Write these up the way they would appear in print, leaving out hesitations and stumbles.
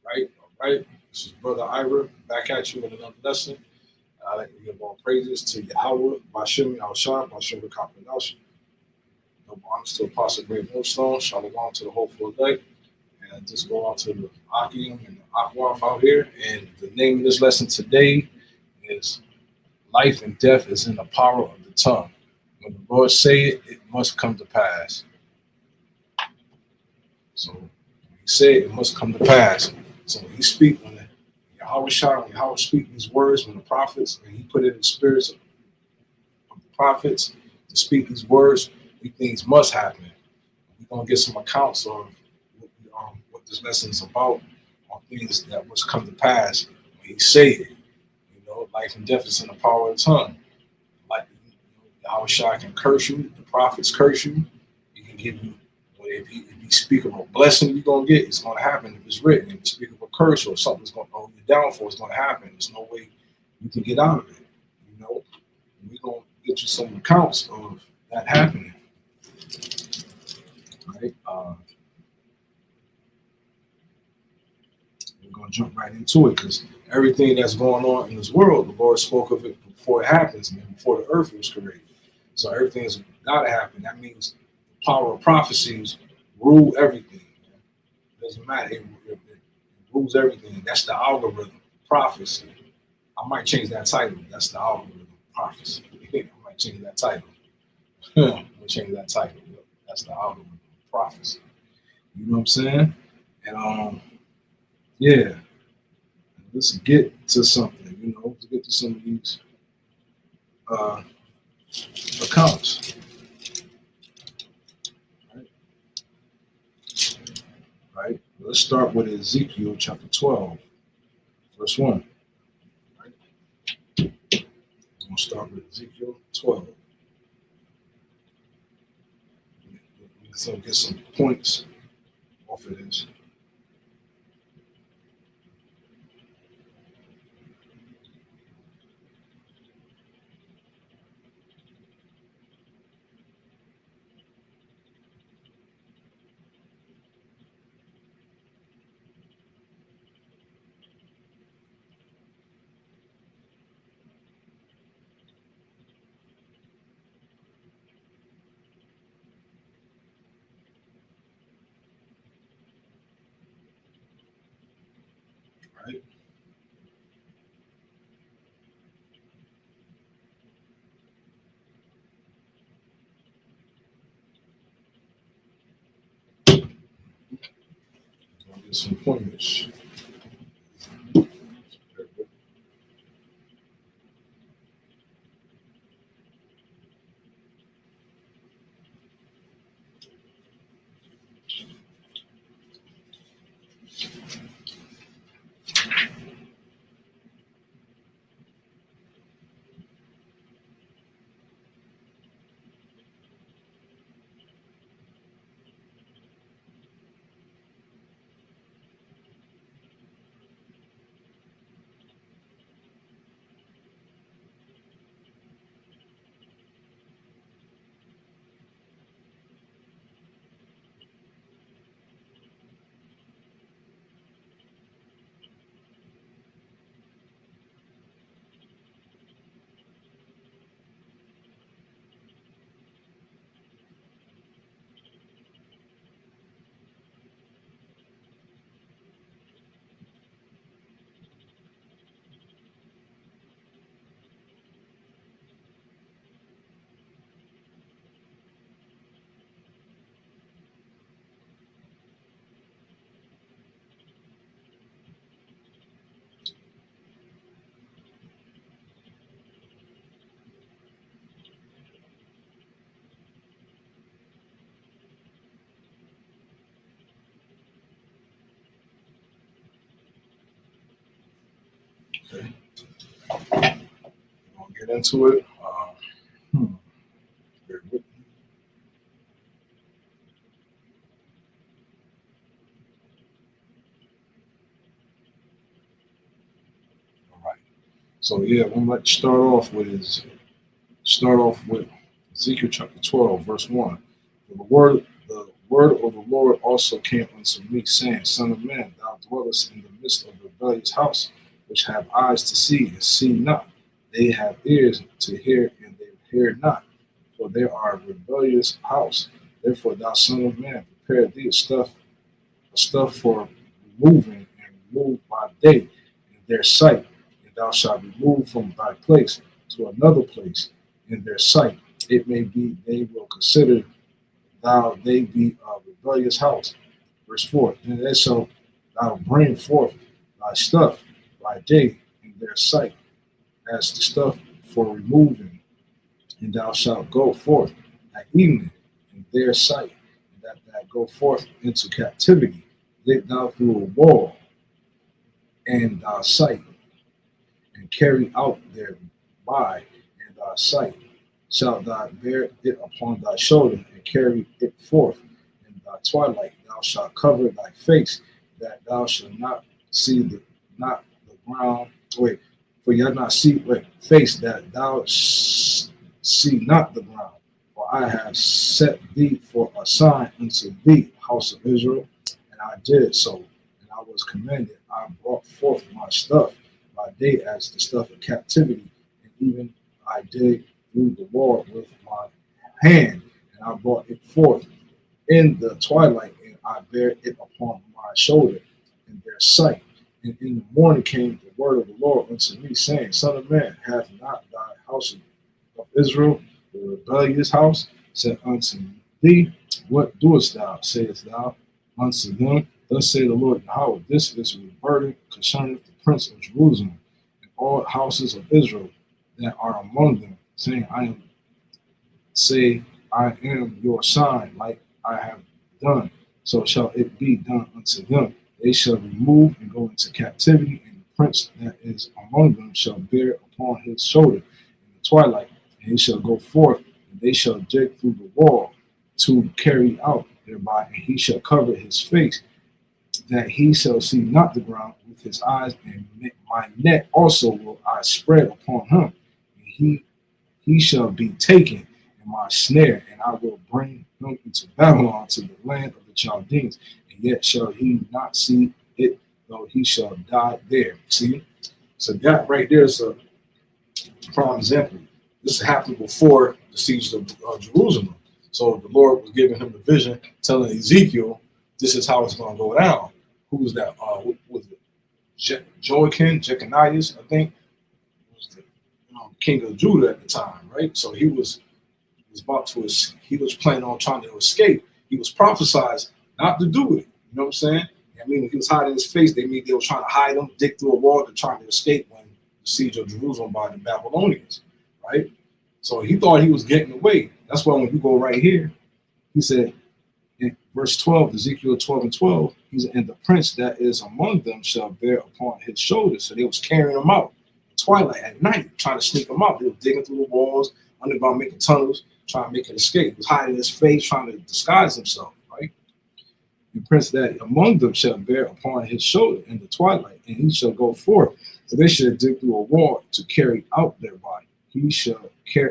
All right. This is Brother Ira back at you with another lesson. I like to give all praises to Yahweh, Bashem, Yahushua, Bashem, Kapanaush. No honors to Apostle Great Millstone, Shalom to the hopeful elect, and just go out to the Akim and the Akwaf out here. And the name of this lesson today is Life and Death is in the Power of the Tongue. When the Lord say it, it must come to pass. So when he said it must come to pass. So when he speak, when Yahweh speak these words, when the prophets, and he put it in the spirits of the prophets to speak these words, these things must happen. We're gonna get some accounts of what this lesson is about, on things that must come to pass when he say it. Life and death is in the power of the tongue. Like Yahweh can curse you, the prophets curse you. He can give you, if he speak of a blessing you're gonna get, it's gonna happen if it's written. If you speak of a curse or something's gonna hold you down for, it's gonna happen. There's no way you can get out of it. We're gonna get you some accounts of that happening. Right? We're gonna jump right into it because everything that's going on in this world, the Lord spoke of it before it happens, and before the earth was created. So everything's gotta happen. That means the power of prophecies rule everything. It doesn't matter. It rules everything. That's the algorithm, prophecy. I might change that title. That's the algorithm, prophecy. I might change that title. I'm gonna change that title. That's the algorithm, prophecy. You know what I'm saying? And yeah. Let's get to something, let's get to some of these accounts. Right? Let's start with Ezekiel chapter 12, verse 1. Right? I'm going to start with Ezekiel 12. So get some points off of this. Right? I'll get some pointers. Okay. I'll get into it. Bear with me. All right. So yeah, I'm going to start off with Ezekiel chapter 12, verse 1. The word of the Lord also came unto me, saying, Son of man, thou dwellest in the midst of a rebellious house, which have eyes to see and see not. They have ears to hear and they hear not. For they are a rebellious house. Therefore, thou son of man, prepare thee a stuff for removing, and remove by day in their sight. And thou shalt remove from thy place to another place in their sight. It may be they will consider they be a rebellious house. Verse 4. And then shalt thou bring forth thy stuff by day in their sight, as the stuff for removing, and thou shalt go forth at evening in their sight, and that thou go forth into captivity, lit thou through a wall and thy sight, and carry out thereby in thy sight. Shalt thou bear it upon thy shoulder, and carry it forth in thy twilight. Thou shalt cover thy face, that thou shalt not see not the ground. Wait, for you have not see face, that thou see not the ground. For I have set thee for a sign unto thee, house of Israel. And I did so, and I was commanded. I brought forth my stuff by day as the stuff of captivity, and even I did through the wall with my hand, and I brought it forth in the twilight, and I bare it upon my shoulder in their sight. And in the morning came the word of the Lord unto me, saying, Son of man, hath not thy house of Israel, the rebellious house, said unto thee, What doest thou? Sayest thou unto them, Thus saith the Lord Yahweh, this is a burden concerning the prince of Jerusalem and all houses of Israel that are among them, saying, I am your sign, like I have done, so shall it be done unto them. They shall remove and go into captivity, and the prince that is among them shall bear upon his shoulder in the twilight, and he shall go forth, and they shall dig through the wall to carry out thereby, and he shall cover his face, that he shall see not the ground with his eyes, and my net also will I spread upon him, and he shall be taken in my snare, and I will bring him into Babylon, to the land of the Chaldeans, and yet shall he not see it, though he shall die there. See? So that right there is a prime example. This happened before the siege of Jerusalem. So the Lord was giving him the vision, telling Ezekiel, this is how it's going to go down. Who was that? What was it? Joachim, Jeconias, I think, was the king of Judah at the time, right? So he was planning on trying to escape. He was prophesied not to do it. You know what I'm saying? I mean, when he was hiding his face, they were trying to hide him, dig through a wall to try to escape when the siege of Jerusalem by the Babylonians, right? So he thought he was getting away. That's why when you go right here, he said in verse 12, Ezekiel 12:12, he's and the prince that is among them shall bear upon his shoulders. So they was carrying him out at twilight at night, trying to sneak him out. They were digging through the walls, underground, making tunnels, trying to make an escape. He was hiding his face, trying to disguise himself, right? The prince that among them shall bear upon his shoulder in the twilight, and he shall go forth. So they shall dig through a wall to carry out their body. He shall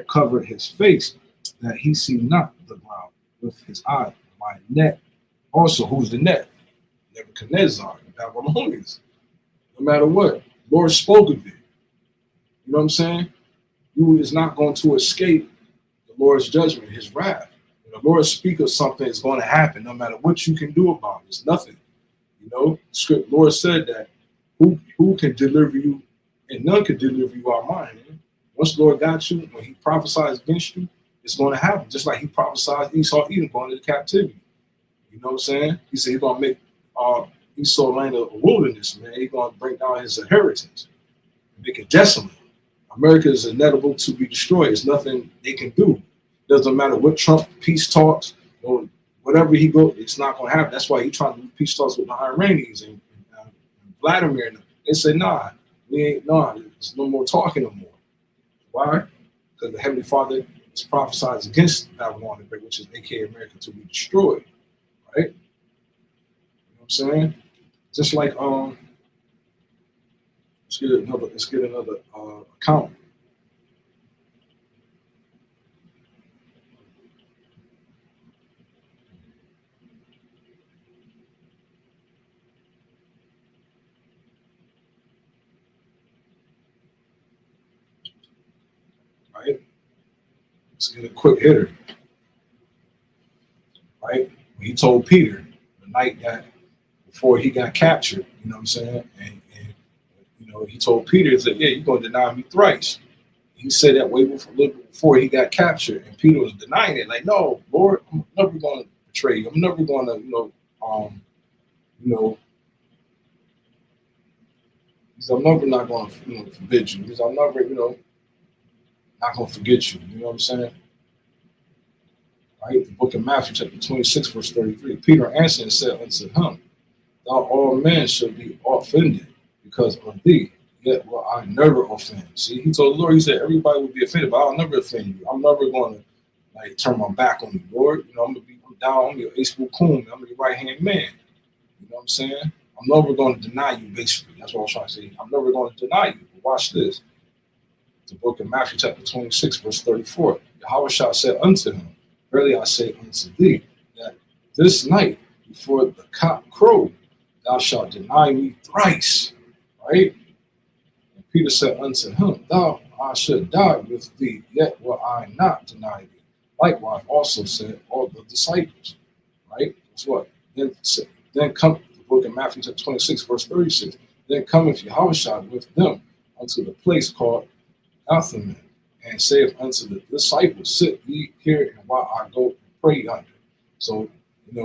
cover his face, that he see not the ground with his eye. My net also, who's the net? Nebuchadnezzar, the Babylonians. No matter what, the Lord spoke of it. You know what I'm saying? You is not going to escape the Lord's judgment, his wrath. When the Lord speaks of something, it's going to happen, no matter what you can do about it. It's nothing. You know, the Lord said that who can deliver you, and none can deliver you out of mine. Once the Lord got you, when he prophesies against you, it's going to happen. Just like he prophesied Esau Edom going into captivity. You know what I'm saying? He said he's going to make Esau land a wilderness, man. He's going to bring down his inheritance and make it desolate. America is inedible to be destroyed. There's nothing they can do. Doesn't matter what Trump peace talks or whatever he go, it's not going to happen. That's why he trying to do peace talks with the Iranians and Vladimir. And they say, nah, there's no more talking no more. Why? Because the Heavenly Father is prophesied against Babylon, which is aka America, to be destroyed. Right? You know what I'm saying? Just like let's get another account. get a quick hitter, right? When he told Peter the night that before he got captured, you know what I'm saying? And you know, he told Peter, he said, yeah, you're going to deny me thrice. He said that way before, a little bit before he got captured, and Peter was denying it. Like, no, Lord, I'm never going to betray you. I'm never going to, you know, because I'm never not going to, forbid you. Because I'm never, not going to forget you. You know what I'm saying? Right? The book of Matthew, chapter 26, verse 33. Peter answered and said unto him, thou all men shall be offended because of thee. Yet will I never offend. See, he told the Lord, he said, everybody will be offended, but I'll never offend you. I'm never going to like turn my back on you, Lord. You know, I'm down, I'm your ace book, I'm your right hand man. You know what I'm saying? I'm never going to deny you, basically. That's what I was trying to say. I'm never going to deny you. But watch this. The book of Matthew, chapter 26, verse 34. Yahweh said unto him, verily I say unto thee, that this night before the cock crow, thou shalt deny me thrice. Right? And Peter said unto him, thou, I should die with thee, yet will I not deny thee. Likewise also said all the disciples. Right? That's what? Then come the book of Matthew 26, verse 36. Then cometh Yahweh with them unto the place called Athaman, and saith unto the disciples, sit ye here, and while I go and pray yonder. So,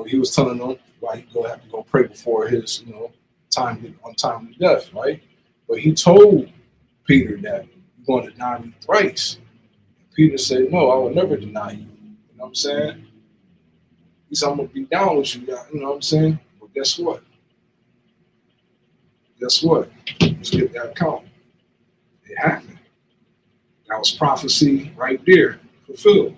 he was telling them why he have to go pray before his, untimely death, right? But he told Peter that you're going to deny me thrice. And Peter said, no, I will never deny you. You know what I'm saying? He said, I'm going to be down with you, you know what I'm saying? But guess what? Let's get that account. It happened. That was prophecy right there, fulfilled.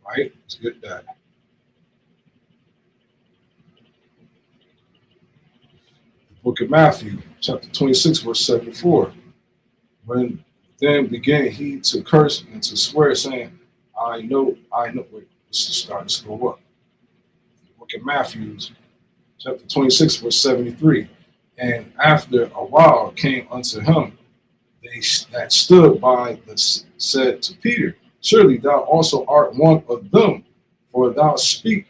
Right? Let's get that. The book of Matthew, chapter 26, verse 74. When then began he to curse and to swear, saying, I know. Wait, let's go up. The book of Matthew, chapter 26, verse 73. And after a while came unto him they that stood by said to Peter, surely thou also art one of them, for thou speech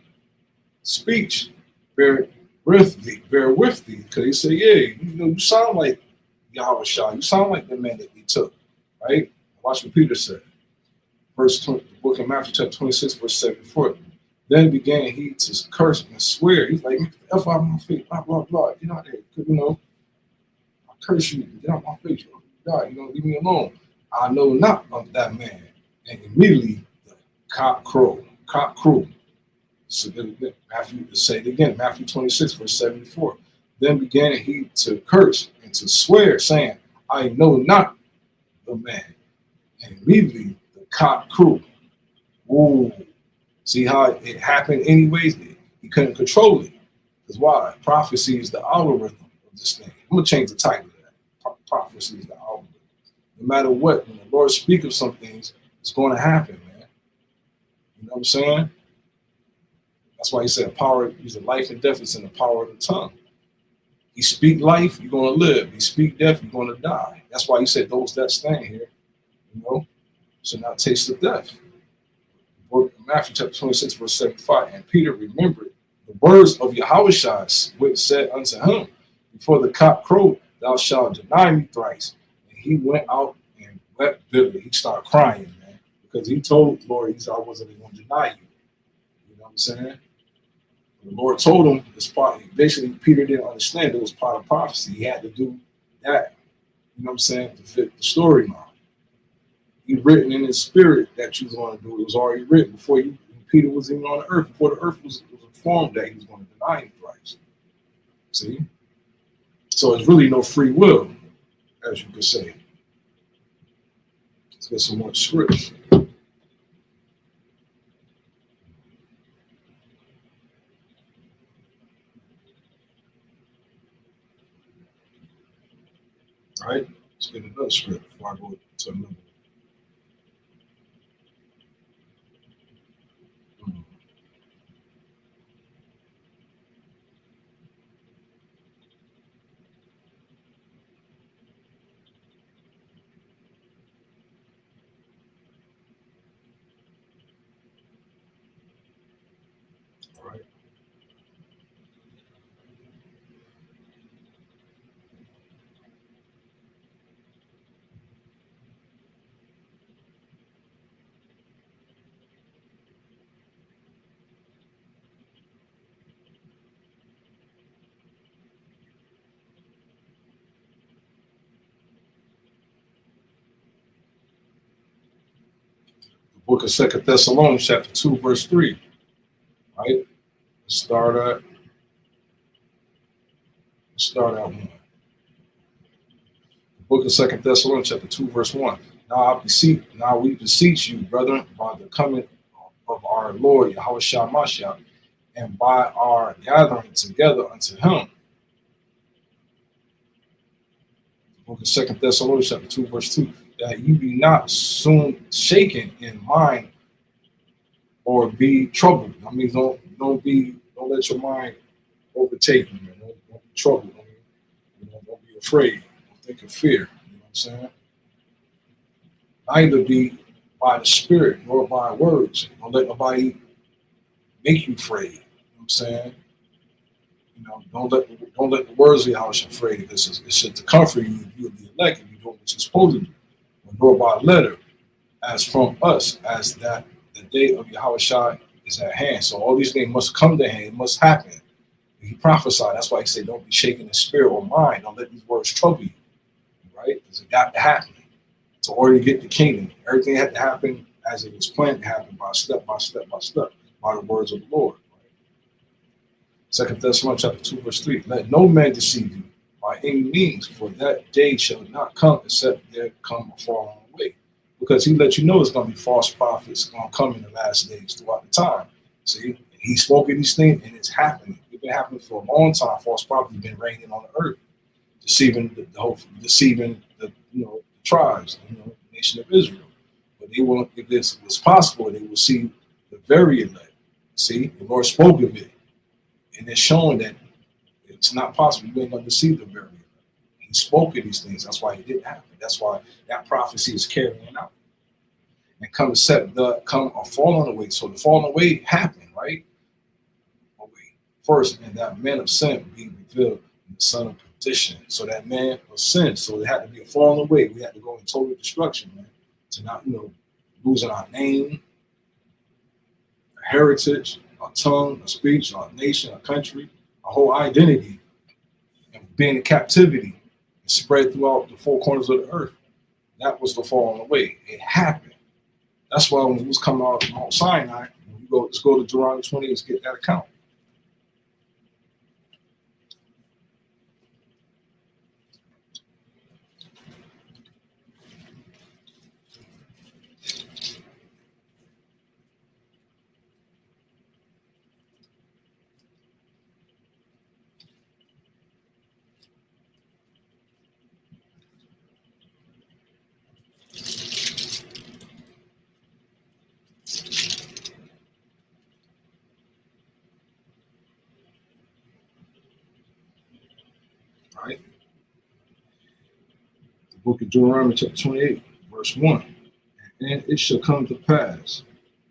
bear with thee. Because he said, yeah, you sound like Yahweh Shah. You sound like the man that they took, right? Watch what Peter said. Verse 20, the book of Matthew, chapter 26, verse 74. Then began he to curse and swear. He's like, F out of my face, blah, blah, blah. Get out there. I curse you. Get out of my face. God, leave me alone. I know not of that man. And immediately the cock crow, cock crew. So Matthew, say it again, Matthew 26, verse 74. Then began he to curse and to swear, saying, I know not the man. And immediately the cock crew. Ooh. See how it happened anyways? He couldn't control it. Because why? Prophecy is the algorithm of this thing. I'm going to change the title of that. Prophecy is the algorithm. No matter what, when the Lord speaks of some things, it's going to happen, man. You know what I'm saying? That's why he said power, he's a life and death is in the power of the tongue. You speak life, you're going to live. You speak death, you're going to die. That's why he said those that stand here, you know, should not taste of death. Matthew chapter 26, verse 75. And Peter remembered the words of Yahushua, which said unto him, before the cock crowed, thou shalt deny me thrice. And he went out and wept bitterly. He started crying, man, because he told the Lord, he said, I wasn't going to deny you. You know what I'm saying? The Lord told him this part. Basically, Peter didn't understand it was part of prophecy. He had to do that, you know what I'm saying, to fit the storyline. He written in his spirit that you was going to do. It was already written before Peter was even on the earth, before the earth was informed that he was going to deny him Christ. See? So it's really no free will, as you could say. Let's get some more scripts. All right, let's get another script before I go to another one. All right. The book of 2 Thessalonians, chapter 2, verse 3. Right? Let's start at one. The book of 2 Thessalonians, chapter 2, verse 1. Now we beseech you, brethren, by the coming of our Lord Yahushua Mashiach, and by our gathering together unto him. The book of 2 Thessalonians, chapter 2, verse 2, that you be not soon shaken in mind or be troubled. I mean, don't let your mind overtake you, man. Don't be troubled. Don't be afraid. Don't think of fear. You know what I'm saying? Neither be by the spirit nor by words. Don't let nobody make you afraid. You know what I'm saying? You know, don't let the words of your house afraid, because it's to comfort you. You'll be elect and you do what you're supposed to do. Nor by letter, as from us, as that the day of Yahushua is at hand. So all these things must come to hand. It must happen. He prophesied. That's why he said, don't be shaken in spirit or mind. Don't let these words trouble you. Right? Because it got to happen. To order to get the kingdom, everything had to happen as it was planned to happen, by step by step by step, by the words of the Lord. Right? 2 Thessalonians chapter 2, verse 3. Let no man deceive you by any means, for that day shall not come except there come a falling away. Because he let you know it's going to be false prophets going to come in the last days throughout the time. See, he spoke of these things, and it's happening. It's been happening for a long time. False prophets have been reigning on the earth, deceiving the tribes, the nation of Israel. But they will, if this was possible, they will see the very elect. See, the Lord spoke of it, and it's showing that it's not possible. You ain't going to see the very elect. He spoke of these things. That's why it didn't happen. That's why that prophecy is carrying out. And come a falling away. So the falling away happened, right? Away first, and that man of sin being revealed in the son of perdition. So that man of sin. So it had to be a falling away. We had to go in total destruction, man. To not, losing our name, our heritage, our tongue, our speech, our nation, our country, our whole identity, and being in captivity and spread throughout the four corners of the earth. That was the falling away. It happened. That's why when we was coming out of Mount Sinai, let's go to Deuteronomy 20, let's get that account. Right? The book of Deuteronomy chapter 28, verse 1. And it shall come to pass,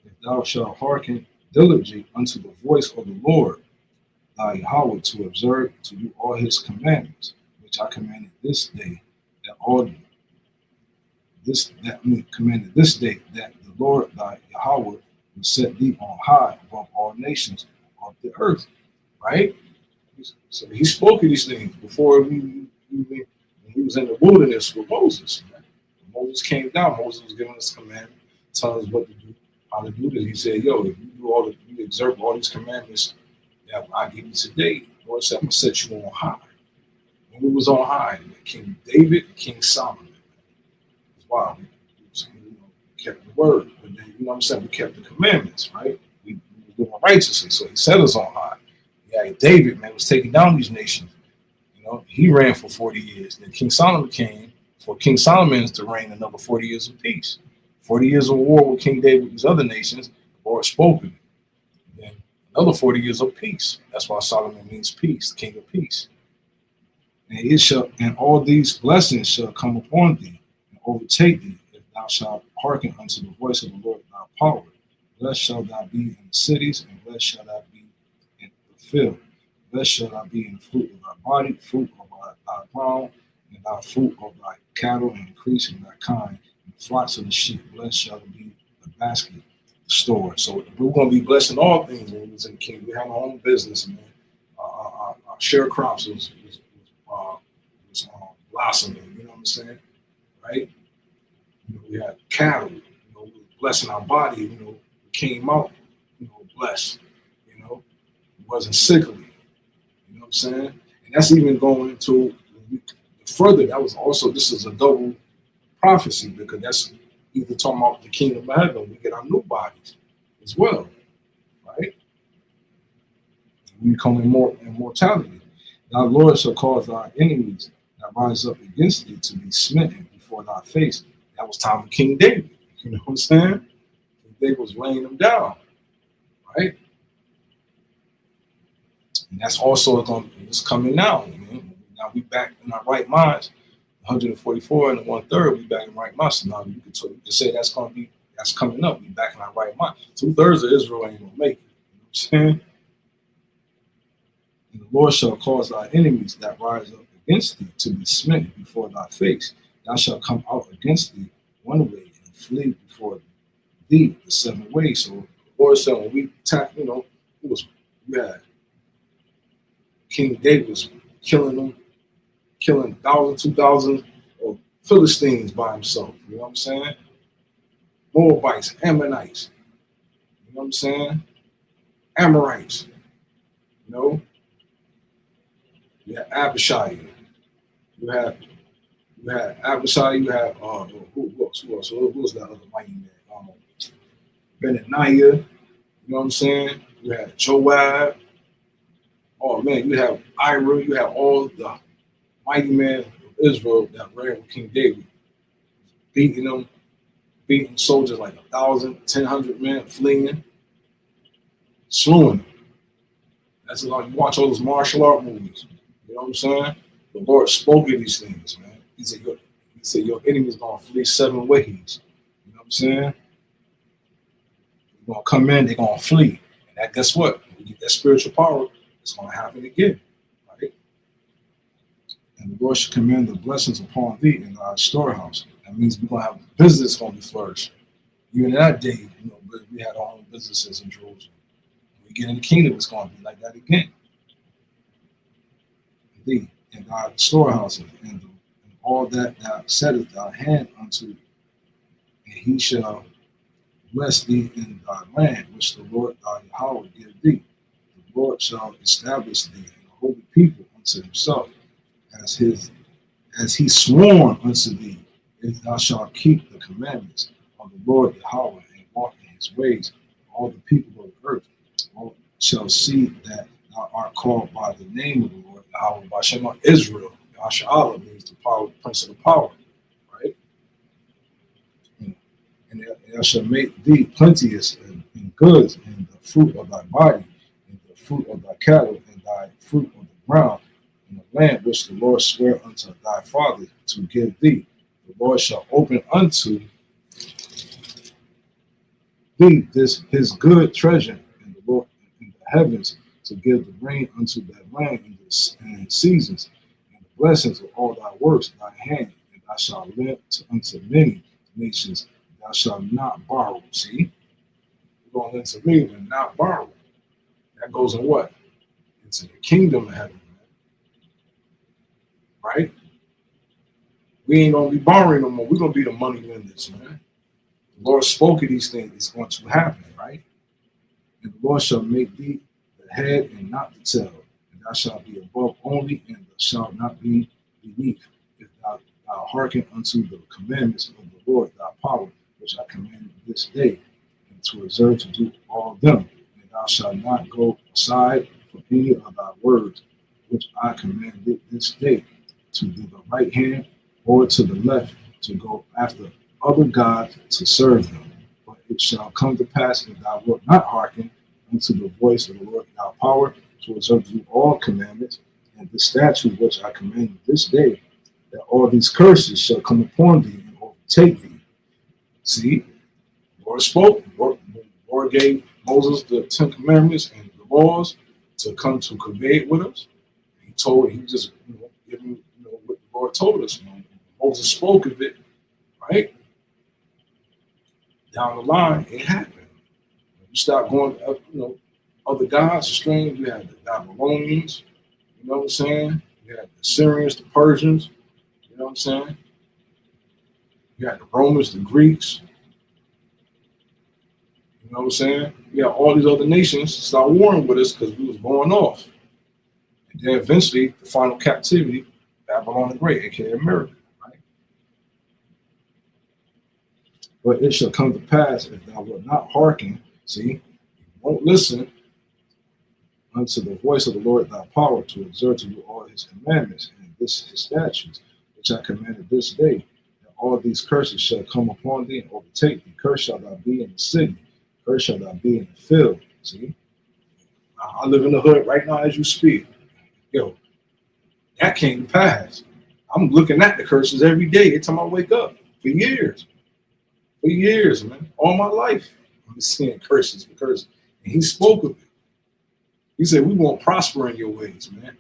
if thou shalt hearken diligently unto the voice of the Lord thy Yahweh, to observe to do all his commandments, which I commanded this day, commanded this day, that the Lord thy Yahweh will set thee on high above all nations of the earth. Right? So he spoke of these things before when he was in the wilderness with Moses. Right? When Moses came down, Moses was giving us commandments, telling us what to do, how to do this. He said, yo, if you observe all these commandments that I give you today, the Lord said, I'm gonna set you on high. And we was on high, King David and King Solomon. That's why we kept the word, but then you know what I'm saying, we kept the commandments, right? We were doing righteously, so he set us on high. Yeah, David, man, was taking down these nations. You know, he ran for 40 years. Then King Solomon came for King Solomon to reign another 40 years of peace. 40 years of war with King David with these other nations, the Lord spoke it. Then another 40 years of peace. That's why Solomon means peace, king of peace. And all these blessings shall come upon thee and overtake thee, if thou shalt hearken unto the voice of the Lord thy power. Blessed shall thou be in the cities, and blessed shall thou be in the field. Blessed shall thou be in the fruit of thy body, fruit of thy ground, and thy fruit of thy cattle, and increase in thy kind, and the flocks of the sheep. Blessed shall be the basket, the store. So we're going to be blessing all things when we was in the kingdom. We have our own business, man. Our sharecrops was blossoming. You know what I'm saying, right? You know, we had cattle. You know, we were blessing our body. You know, we came out. You know, blessed. You know, it wasn't sickly. You know what I'm saying? And that's even going into further. That was also, this is a double prophecy, because that's either talking about the kingdom of heaven. We get our new bodies as well, right? We come in more immortality. Thy Lord shall cause thy enemies that rise up against thee to be smitten before thy face. That was time of King David. You know what I'm saying? King David was laying them down, right? And that's also it's coming now. Man. Now we back in our right minds. 144 and 1/3, we back in right minds. So now you can say that's coming up. We back in our right mind. 2/3 of Israel ain't gonna make it. You know what I'm saying? And the Lord shall cause thy enemies that rise up against thee to be smitten before thy face. Thou shalt come out against thee one way and flee before thee the 7 ways. So the Lord said, when we attack, you know, we had King David was killing them, killing 1,000, 2,000 of Philistines by himself. You know what I'm saying? Moabites, Ammonites. You know what I'm saying? Amorites. You know? You had Abishai. You had Abishai. You had who else? Who was that other mighty man? Benaniah. You know what I'm saying? You had Joab. Oh man, you have Ira. You have all the mighty men of Israel that ran with King David, beating soldiers like 1,000, 1,000 men, fleeing, slewing them. That's like you watch all those martial art movies. You know what I'm saying? The Lord spoke of these things, man. He said your enemy's gonna flee 7 ways. You know what I'm saying? They're gonna come in, they're gonna flee. And that, guess what? When you get that spiritual power, it's gonna happen again. Right? And the Lord should command the blessings upon thee in thy storehouse. That means we're gonna have business gonna be flourishing. Even in that day, you know, we had our own businesses in Jerusalem. When we get in the kingdom, it's gonna be like that again. Thee in thy storehouses, and the all that thou settest thy hand unto, and he shall bless thee in thy land, which the Lord thy Yahweh give thee. The Lord shall establish thee a holy people unto himself, as he sworn unto thee, if thou shalt keep the commandments of the Lord Yahweh and walk in his ways. All the people of the earth all shall see that thou art called by the name of the Lord Yahweh, by Shema Israel. Yahshua means the power, prince of the power, right? And thou shalt make thee plenteous in goods, and the fruit of thy body, and the fruit of thy cattle, and thy fruit of the ground, in the land which the Lord sware unto thy father to give thee. The Lord shall open unto thee this his good treasure in the Lord in the heavens, to give the rain unto that land in seasons, and the blessings of all thy works, thy hand, and thou shalt lend unto many nations. Thou shalt not borrow. See, you're going into me and not borrow. That goes in what? Into the kingdom of heaven, right? We ain't gonna be borrowing no more. We're gonna be the money lenders, man. The Lord spoke of these things. It's going to happen, right? And the Lord shall make thee the head and not the tail, and thou shalt be above only, and thou shalt not be beneath, if thou hearken unto the commandments of the Lord thy power, which I command this day, and to observe to do all them. And thou shalt not go aside from any of thy words, which I commanded this day, to the right hand or to the left, to go after other gods to serve them. But it shall come to pass, if thou wilt not hearken unto the voice of the Lord thy power, to observe to do all commandments and the statute which I command this day, that all these curses shall come upon thee and overtake thee. See, the Lord spoke. The Lord gave Moses the 10 Commandments and the laws to come to convey it with us. He just giving what the Lord told us. Moses spoke of it, right? Down the line, it happened. You start going up, other gods, strange. You had the Babylonians, you know what I'm saying? You had the Syrians, the Persians, you know what I'm saying? You had the Romans, the Greeks, you know what I'm saying? You had all these other nations start warring with us because we was going off. And then eventually, the final captivity, Babylon the Great, aka America, right? But it shall come to pass, if thou wilt not hearken, see, you won't listen unto the voice of the Lord thy power, to observe to do all his commandments and his statutes, which I commanded this day, that all these curses shall come upon thee and overtake thee. Cursed shall thou be in the city, cursed shall thou be in the field. See, I live in the hood right now as you speak. Yo, that came to pass. I'm looking at the curses every day. Every time I wake up, for years, man, all my life, I'm seeing curses because, and he spoke of it. He said, "We won't prosper in your ways, man."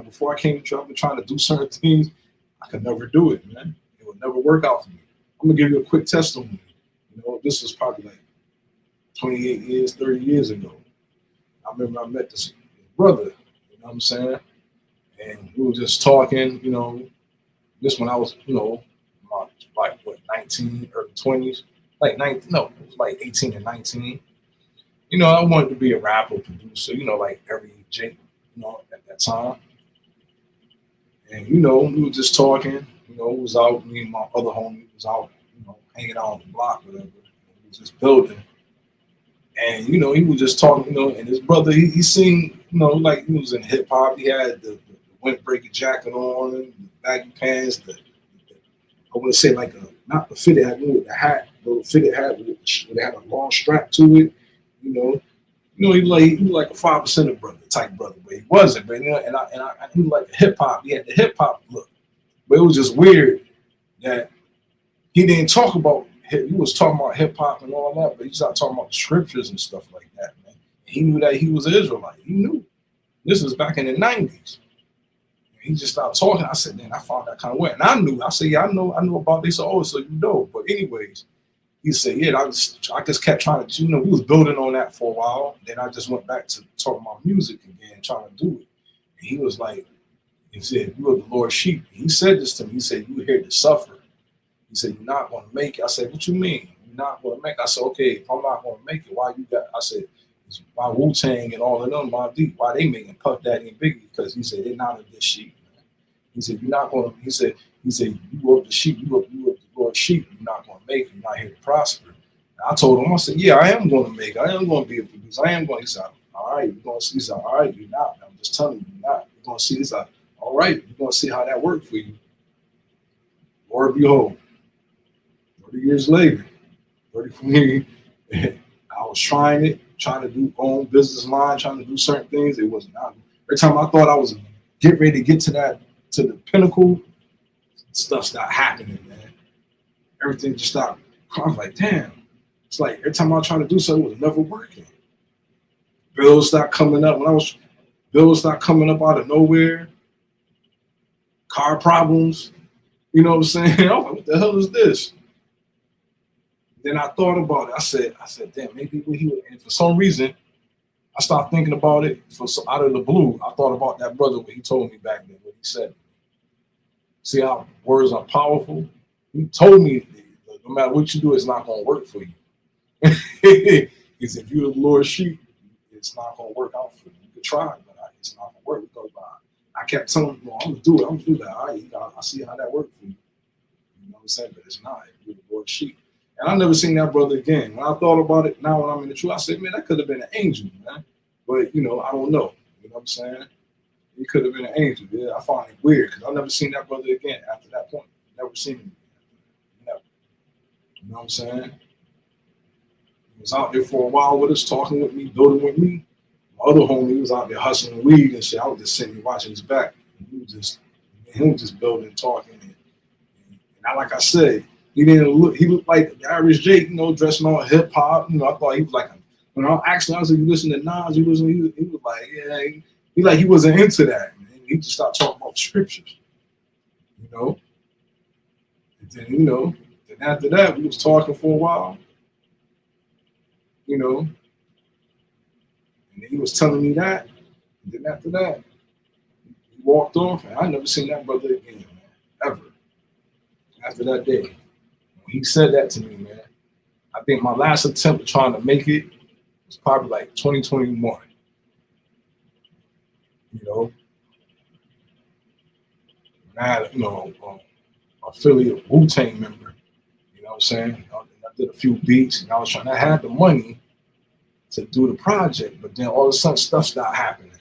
Before I came to you, I've been trying to do certain things. I could never do it, man. It would never work out for me. I'm gonna give you a quick testimony. This was probably like 28 years, 30 years ago. I remember I met this brother, you know what I'm saying? And we were just talking, this when I was, like what, 19, early 20s, like 19, no, it was like 18 and 19. I wanted to be a rapper, producer, like every Jake, at that time. And, we were just talking, it was out, me and my other homie was out, hanging out on the block, whatever. We was just building. And, he was just talking, and his brother, he seemed, like he was in hip hop. He had the windbreaker jacket on, and the baggy pants, I want to say like not the fitted hat, with the hat, the fitted hat with it had a long strap to it, he was like a 5% brother type brother, but he wasn't, but and he was like a hip hop. He had the hip hop look, but it was just weird that he didn't talk about. He was talking about hip hop and all that, but he started talking about the scriptures and stuff like that, man. He knew that he was an Israelite. He knew. This was back in the 90s. He just started talking. I said, man, I found that kind of way. And I knew. I said, yeah, I know about this. Oh, so you know. But anyways, he said, yeah, I just kept trying to, we was building on that for a while. Then I just went back to talking about music again, trying to do it. And he was like, He said, "You are the Lord's sheep." He said this to me. He said, "You are here to suffer." He said, "You're not going to make it." I said, "What you mean? You're not going to make it?" I said, "Okay, if I'm not going to make it, why you got?" I said, "It's why Wu-Tang and all of them, my deep, why they making Puff Daddy and Biggie?" Because he said they're not of this sheep. Man. He said, "You're not going to." He said, "You are the sheep. You are the Lord's sheep. You're not going to make it. You're not here to prosper." And I told him, I said, "Yeah, I am going to make it. I am going to be a producer. I am going." He said, "All right, you're going to see." He said, "All right, you're not. I'm just telling you, you're not. You're going to see this." All right, you're going to see how that worked for you. Lord behold, 30 years later, 34 years, I was trying to do own business line, trying to do certain things. It wasn't out. Every time I thought I was getting ready to get to the pinnacle, stuff stopped happening, man. Everything just stopped. I was like, damn. It's like every time I tried to do something, it was never working. Bills stopped coming up. Bills stopped coming up out of nowhere. Car problems. You know what I'm saying? I was like, what the hell is this? Then I thought about it. I said, damn, maybe when he would, and for some reason, I started thinking about it out of the blue. I thought about that brother, what he told me back then, what he said. See how words are powerful? He told me, no matter what you do, it's not going to work for you. He said, if you're the Lord's sheep, it's not going to work out for you. You could try, but it's not going to work. Because I kept telling him, well, I'm going to do it. I'm going to do that. I see how that worked for you. You know what I'm saying? But it's not. You're the Lord's sheep. And I never seen that brother again. When I thought about it, now when I'm in the truth, I said, man, that could have been an angel, man. But, you know, I don't know. You know what I'm saying? He could have been an angel. Yeah, I find it weird because I never seen that brother again after that point. Never seen him again. Never. You know what I'm saying? He was out there for a while with us, talking with me, building with me. My other homie was out there hustling weed and shit. I was just sitting there watching his back. He was just building, talking. And like I said, he looked like the average Jake, you know, dressing all hip hop. You know, I thought he was like, when I asked him, I said, you listen to Nas? He was like, yeah, he wasn't into that. Man. He just started talking about scriptures, you know. And then, you know, then after that, we was talking for a while, you know. And then he was telling me that. And then after that, he walked off, and I never seen that brother again, man, ever. After that day, when he said that to me, man, I think my last attempt at trying to make it was probably like 2021. You know, and I had, you know, affiliate Wu-Tang member. You know what I'm saying? I did a few beats, and I had the money to do the project, but then all of a sudden stuff started happening.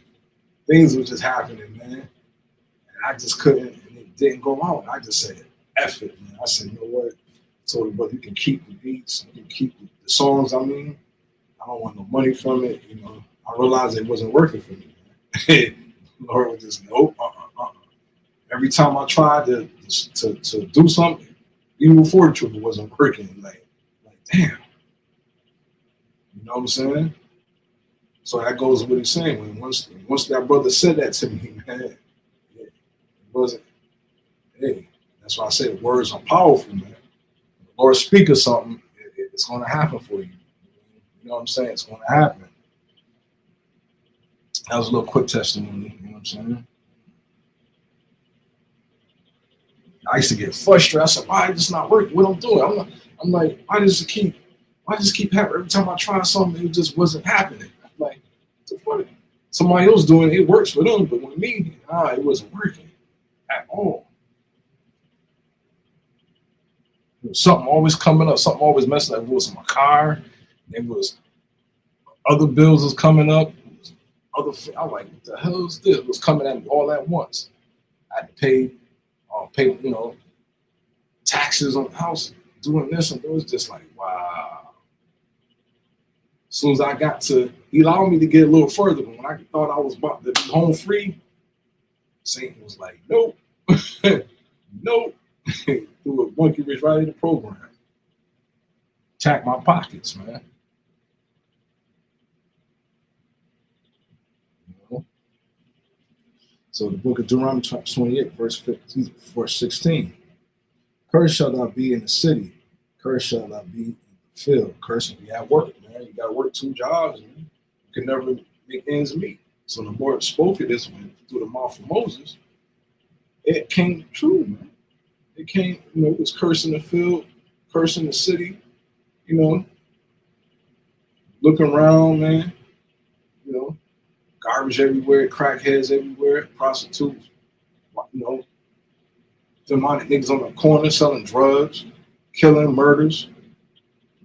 Things were just happening, man. And I just couldn't, and it didn't go out. I just said, F it, man. I said, you know what? I told him, brother, you can keep the beats, you can keep the songs, I don't want no money from it, you know. I realized it wasn't working for me, man. Lord was just, nope, Every time I tried to do something, even before the truth, it wasn't working. Like, damn. You know what I'm saying? So that goes with what he's saying. When once that brother said that to me, man, it wasn't, hey, that's why I say words are powerful, man. When the Lord speaks of something, it's going to happen for you. You know what I'm saying? It's going to happen. That was a little quick testimony. You know what I'm saying? I used to get frustrated. I said, why is this not working? What I'm doing? I'm like, why does it keep happening? Every time I try something, it just wasn't happening. I'm like, what? Somebody else doing it works for them, but with me, it wasn't working at all. Something always coming up, something always messing up. It was my car, it was other bills was coming up. I'm like, what the hell is this? It was coming at me all at once. I had to pay, you know, taxes on the house, doing this, and it was just like, wow. As soon as I got to, he allowed me to get a little further, but when I thought I was about to be home free, Satan was like, nope, nope. Threw a monkey wrench right in the program. Attack my pockets, man. You know? So the book of Deuteronomy 28, verse 16. Cursed shall thou be in the city. Cursed shall thou be in the field. Cursed if you have work, man. You got to work 2 jobs, man. You can never make ends meet. So the Lord spoke it this way through the mouth of Moses. It came true, man. It came, it was cursing the field, cursing the city, you know, looking around, man, you know, garbage everywhere, crackheads everywhere, prostitutes, you know, demonic niggas on the corner selling drugs, killing, murders,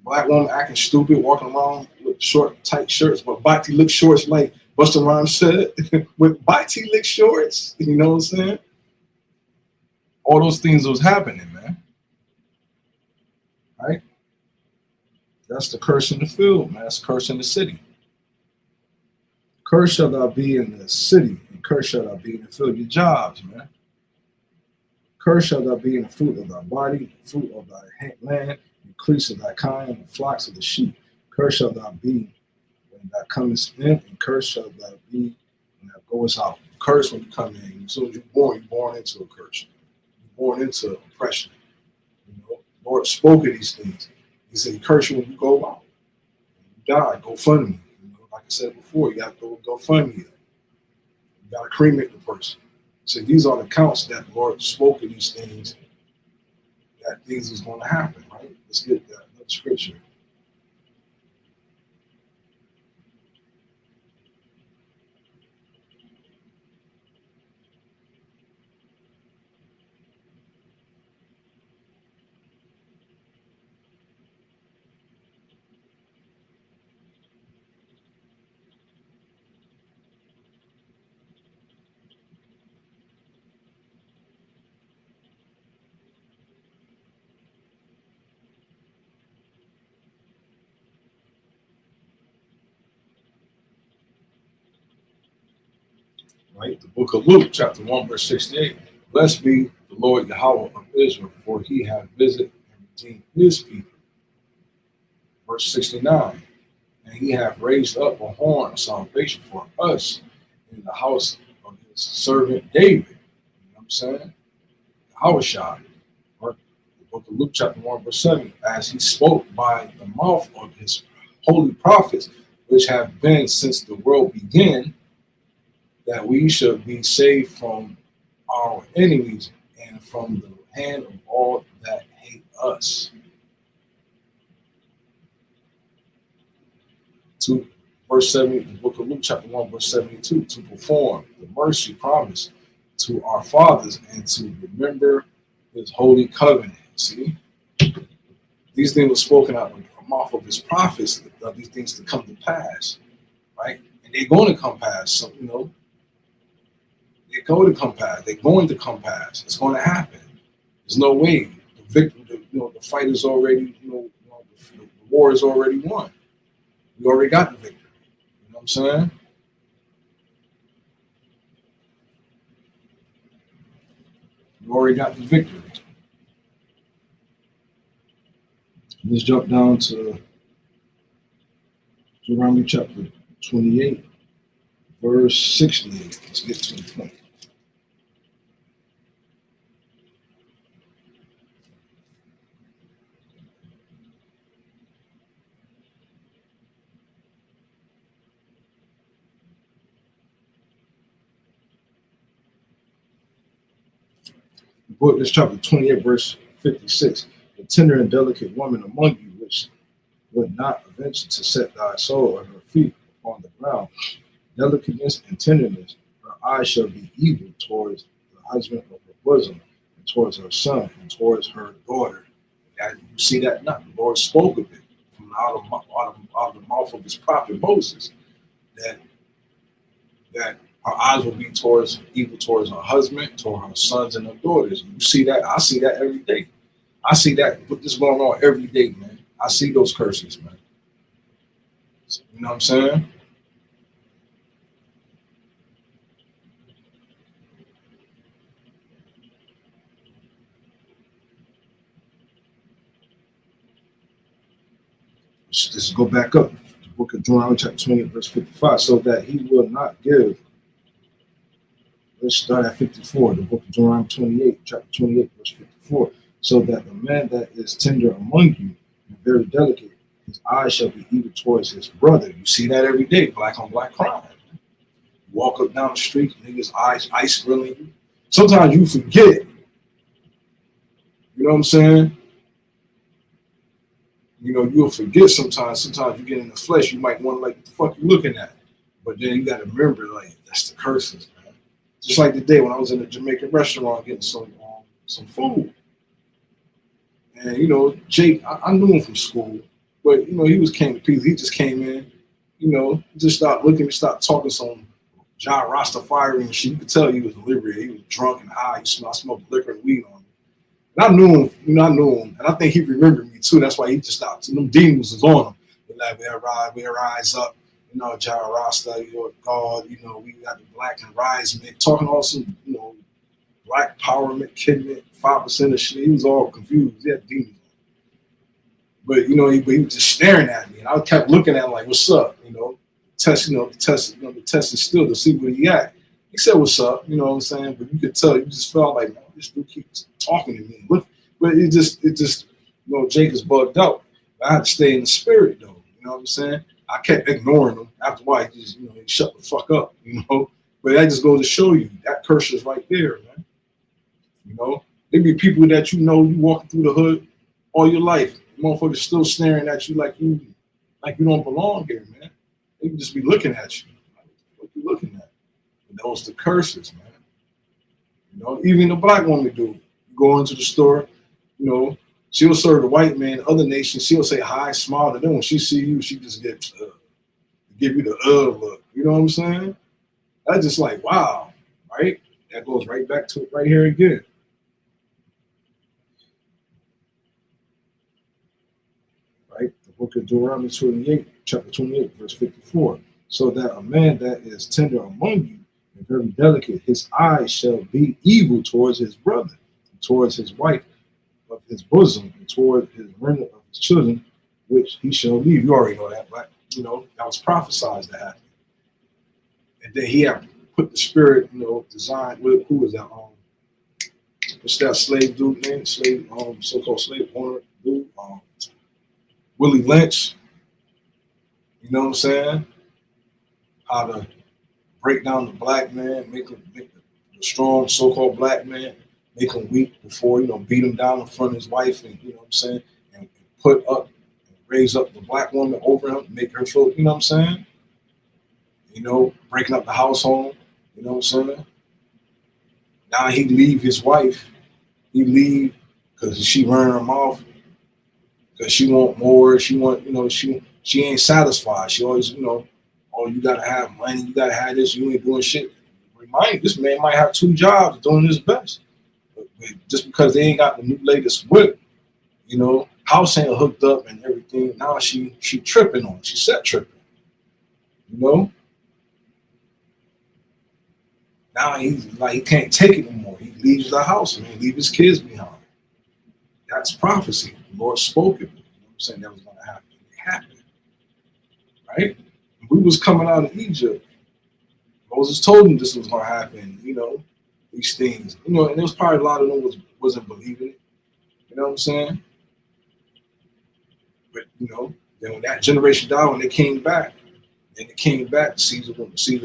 black woman acting stupid, walking around with short, tight shirts, but body lick shorts, like Busta Rhymes said, with body lick shorts. You know what I'm saying? All those things was happening, man. Right? That's the curse in the field, man. That's the curse in the city. Curse shall thou be in the city, and curse shall thou be in the field. Your jobs, man. Curse shall thou be in the fruit of thy body, the fruit of thy land, increase of thy kind, and the flocks of the sheep. Curse shall thou be when thou comest in, and curse shall thou be when thou goest out. Curse when you come in. As soon as you're born into a curse. You're born into oppression. You know, the Lord spoke of these things. He said, curse you when you go out. When you die, go fund me. You know, like I said before, you got to go fund me. You got to cremate the person. So these are the counts that the Lord spoke of these things, that things is going to happen, right? Let's get that another scripture. Right? The book of Luke, chapter 1, verse 68. Blessed be the Lord Yahweh of Israel, for he hath visited and redeemed his people. Verse 69. And he hath raised up a horn of salvation for us in the house of his servant David. You know what I'm saying? Yahushua. Right? The book of Luke, chapter 1, verse 7. As he spoke by the mouth of his holy prophets, which have been since the world began, that we should be saved from our enemies and from the hand of all that hate us. To verse 70, the book of Luke, chapter 1, verse 72, to perform the mercy promise to our fathers and to remember his holy covenant. See? These things were spoken out of the mouth of his prophets, of these things to come to pass, right? And they're going to come past. So, you know, they're going to come past. They're going to come past. It's going to happen. There's no way. The victory, the fight is already, the war is already won. We already got the victory. You know what I'm saying? We already got the victory. Let's jump down to Deuteronomy chapter 28, verse 68. Let's get to the point. Book is chapter 28, verse 56. The tender and delicate woman among you, which would not venture to set thy soul or her feet upon the ground, delicateness and tenderness, her eyes shall be evil towards the husband of her bosom, and towards her son, and towards her daughter. And you see that not? The Lord spoke of it from out of the mouth of his prophet Moses, that her eyes will be towards evil towards her husband, toward her sons and her daughters. You see that? I see that every day. I see that. Put this going on every day, man. I see those curses, man. You know what I'm saying? Let's go back up. The book of Deuteronomy, chapter 20, verse 55. So that he will not give. Let's start at 54. The book of Deuteronomy 28, chapter 28, verse 54. So that the man that is tender among you and very delicate, his eyes shall be evil towards his brother. You see that every day, black on black crime. You walk up down the street, niggas' eyes ice grilling you. Sometimes you forget. You know what I'm saying? You know, you'll forget sometimes. Sometimes you get in the flesh, you might wonder, like, what the fuck you looking at? But then you got to remember, like, that's the curses, man. Just like the day when I was in a Jamaican restaurant getting some food. And, you know, Jake, I knew him from school, but, you know, came to pieces. He just came in, you know, just stopped looking, stopped talking some John Rastafari and shit. You could tell he was delirious. He was drunk and high. I smelled liquor and weed on him. And I knew him, you know, and I think he remembered me too. That's why he just stopped. And them demons was on him. They're like, we rise up, you know, John Rasta, you know, God, you know, we got the black and rise, man, talking all some, you know, black empowerment, kidney, 5% of shit. He was all confused. He had demons. But, you know, he was just staring at me. And I kept looking at him like, what's up? You know, the test is still to see where he at. He said, what's up? You know what I'm saying? But you could tell, you just felt like, man, this dude keeps talking to me. But it just, you know, Jake is bugged out. I had to stay in the spirit, though. You know what I'm saying? I kept ignoring him. After a while, he just, you know, he shut the fuck up, you know? But that just goes to show you, that curse is right there, man. You know? There be people that you know, you walking through the hood all your life. Motherfuckers still staring at you like you don't belong here, man. They can just be looking at you. Like, what you looking at? And those the curses, man. You know, even the black woman do. You go into the store, you know, she'll serve the white man, other nations, she'll say hi, smile to them. When she see you, she just give you the look. You know what I'm saying? That's just like, wow, right? That goes right back to it right here again. Right? The book of Deuteronomy 28, chapter 28, verse 54. So that a man that is tender among you and very delicate, his eyes shall be evil towards his brother, and towards his wife of his bosom, and toward his remnant of his children, which he shall leave. You already know that, but you know, that was prophesied to happen. And then he had put the spirit, you know, designed with, who was that? What's that slave dude name? So-called slave owner dude? Willie Lynch. You know what I'm saying? How to break down the black man, make the strong so-called black man, make him weak before, you know, beat him down in front of his wife, and you know what I'm saying, and put up, and raise up the black woman over him, make her feel, you know what I'm saying? You know, breaking up the household, you know what I'm saying? Now he leave his wife, he leave because she running him off, because she want more, she want, you know, she ain't satisfied. She always, you know, oh, you gotta have money, you gotta have this, you ain't doing shit. Remind you, this man might have 2 jobs doing his best. But just because they ain't got the new latest whip, you know, house ain't hooked up and everything. Now she tripping on it. She set tripping. You know? Now he's like, he can't take it anymore. He leaves the house and he leaves his kids behind. That's prophecy. The Lord spoke it. You know what I'm saying? That was gonna happen. It happened. Right? We was coming out of Egypt. Moses told him this was gonna happen, you know, these things. You know, and there was probably a lot of them wasn't believing it. You know what I'm saying? But you know, then when that generation died, when they came back, Caesar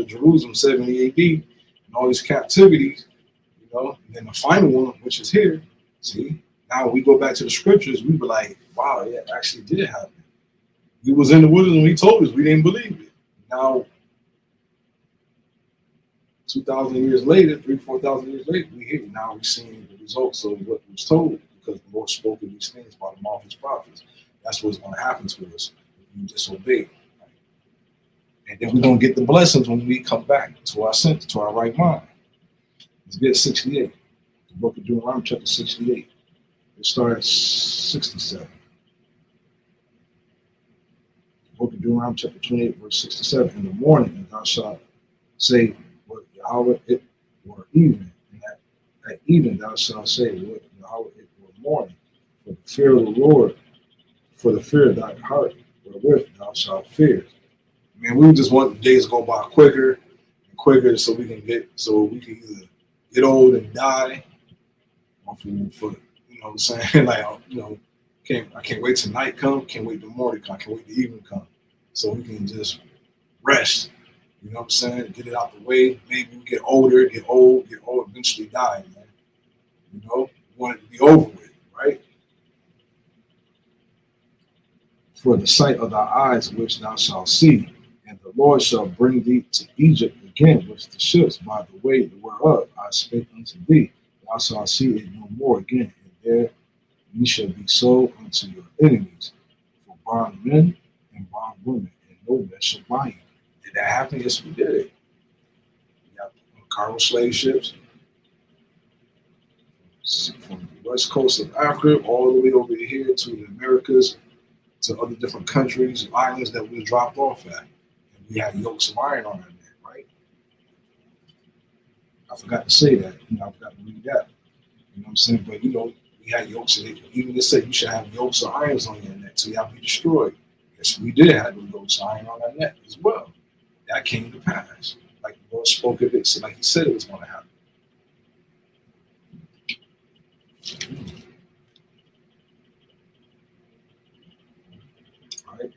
Jerusalem, 70 AD, and all these captivities, you know, and then the final one, which is here, see, now we go back to the scriptures, we were like, wow, yeah, it actually did happen. He was in the wilderness when he told us, we didn't believe it. Now, 2,000 years later, 4,000 years later, now we're seeing the results of what was told, because the Lord spoke of these things by the mouth of his prophets. That's what's going to happen to us if we disobey. Right? And then we're going to get the blessings when we come back to our sense, to our right mind. Let's get 68. The book of Deuteronomy, chapter 68. It starts at 67. The book of Deuteronomy, chapter 28, verse 67. In the morning, and thou shalt say what Yahweh it were evening, and at evening thou shalt say what Yahweh it were morning. For the fear of the Lord, for the fear of thy heart, wherewith thou shalt fear. Man, we just want the days to go by quicker and quicker, so we can either get old and die, or for you know what I'm saying? Like, you know, I can't wait till night come, can't wait till morning come, can't wait till evening come, so we can just rest. You know what I'm saying? Get it out the way. Maybe we get older, get old, eventually die, man. You know, you want it to be over with, right? For the sight of thy eyes which thou shalt see, and the Lord shall bring thee to Egypt again with the ships by the way whereof I spake unto thee. Thou shalt see it no more again, and there ye shall be sold unto your enemies for bondmen and bondwomen, and no man shall buy you. Did that happen? Yes, we did it. We got cargo slave ships from the west coast of Africa all the way over here to the Americas, to other different countries, islands that we dropped off at. And we had yokes of iron on our neck, right? I forgot to say that. I forgot to read that. You know what I'm saying? But, we had yokes of it. Even they said you should have yokes of irons on your neck so you have to be destroyed. Yes, we did have the yokes of iron on our neck as well. That came to pass. Like the Lord spoke of it, so like he said it was going to happen. Right?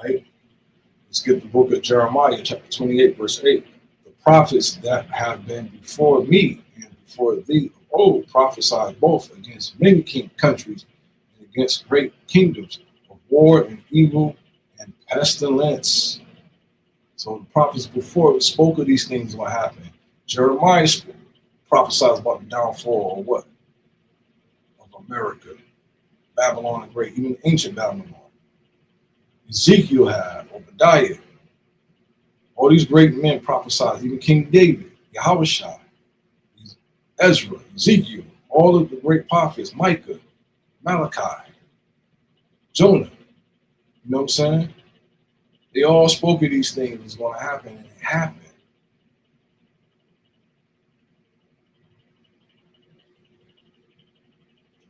Right? Let's get the book of Jeremiah, chapter 28, verse 8. The prophets that have been before me and before thee of old prophesied both against many countries and against great kingdoms of war and evil and pestilence. So the prophets before spoke of these things what happened. Jeremiah prophesied about the downfall of what? Of America, Babylon the Great, even ancient Babylon. Ezekiel had, Obadiah, all these great men prophesied, even King David, Yahushua, Ezra, Ezekiel, all of the great prophets, Micah, Malachi, Jonah. You know what I'm saying? They all spoke of these things was going to happen, and it happened.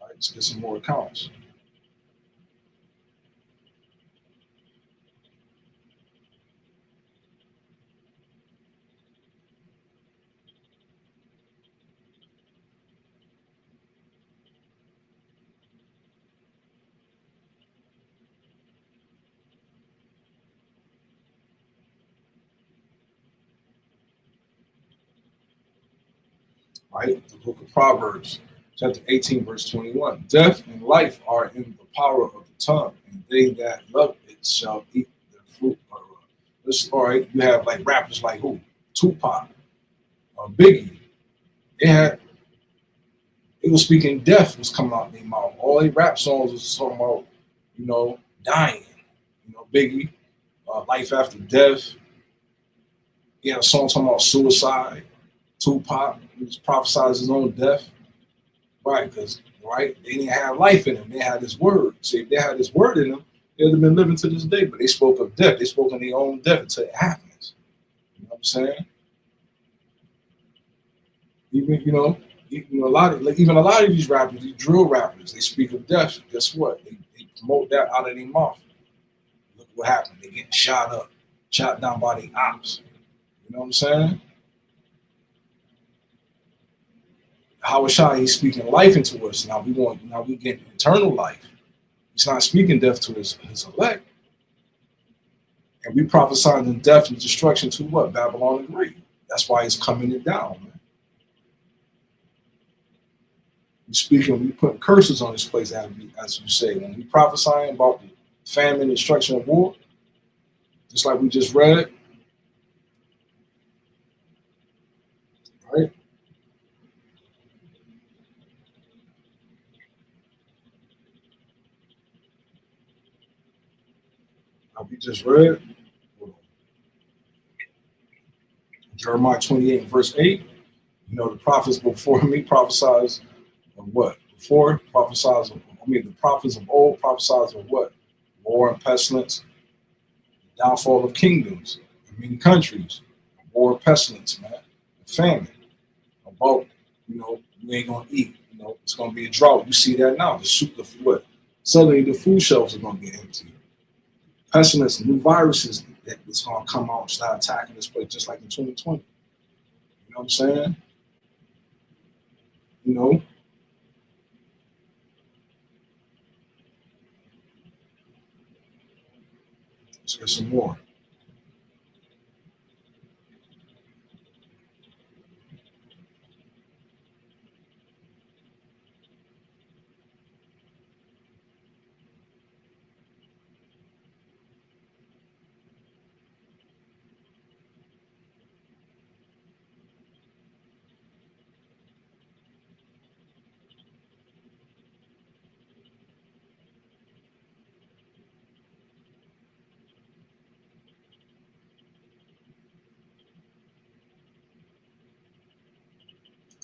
All right, let's get some more accounts. Right? The book of Proverbs, chapter 18, verse 21. Death and life are in the power of the tongue, and they that love it shall eat the fruit thereof. All right, you have like rappers like who? Tupac, Biggie. They were speaking death was coming out of their mouth. All their rap songs was talking about, dying. Biggie, life after death. He had a song talking about suicide. Tupac, he was prophesied his own death. Right, because they didn't have life in them. They had his word. See, if they had his word in them, they'd have been living to this day. But they spoke of death. They spoke of their own death until it happens. You know what I'm saying? Even a lot of these rappers, these drill rappers, they speak of death. Guess what? They promote that out of their mouth. Look what happened. They getting shot up, shot down by the ops. You know what I'm saying? Yahushua, he's speaking life into us. Now we get eternal life. He's not speaking death to his elect. And we prophesying the death and destruction to what? Babylon the Great. That's why he's coming it down, man. We putting curses on this place, as you say. When we prophesying about the famine and destruction of war, just like we just read, right? We just read Jeremiah 28 verse 8. The prophets before me prophesied of what? The prophets of old prophesied of what? War and pestilence, downfall of kingdoms in many countries, war and pestilence, man, famine. About, you ain't gonna eat. It's gonna be a drought. You see that now. Suddenly the food shelves are gonna get empty. Pestilence, new viruses that's gonna come out and start attacking this place just like in 2020. You know what I'm saying? You know, let's get some more.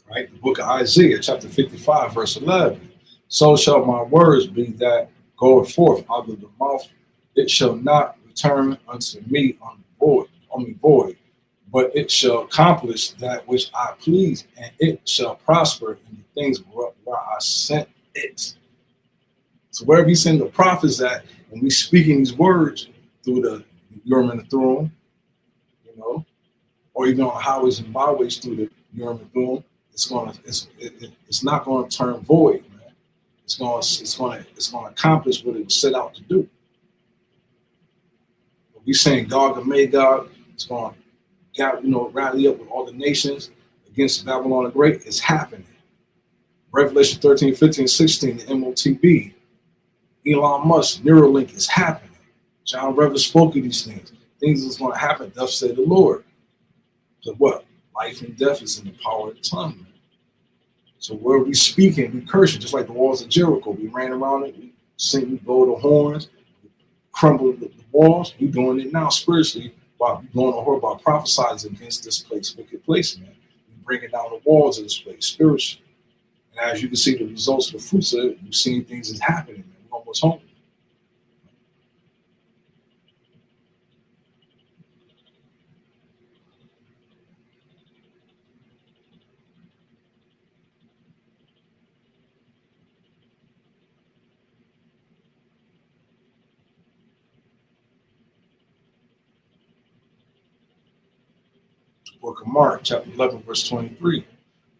Right? The book of Isaiah, chapter 55, verse 11. So shall my words be that goeth forth out of the mouth. It shall not return unto me void, but it shall accomplish that which I please, and it shall prosper in the things where I sent it. So wherever he send the prophets at, when we speaking these words through the Urim and the Thummim, you know, or even on the highways and byways through the Urim and Thummim, it's not going to turn void, man. It's going to accomplish what it was set out to do. We saying God and Magog is going to rally up with all the nations against Babylon the Great. It's happening. Revelation 13, 15, 16, the MOTB, Elon Musk, Neuralink is happening. John Revell spoke of these things. Things that's going to happen, thus said the Lord. So what? Life and death is in the power of the tongue, man. So where we speaking, we cursing, just like the walls of Jericho. We ran around it, we sing, we blow the horns, crumble the walls. We doing it now spiritually by blowing the horn, by prophesizing against this place, wicked place, man. We bringing down the walls of this place spiritually. And as you can see the results of the fruits of it, you've seen things is happening, man. We're almost home. Book of Mark, chapter 11, verse 23.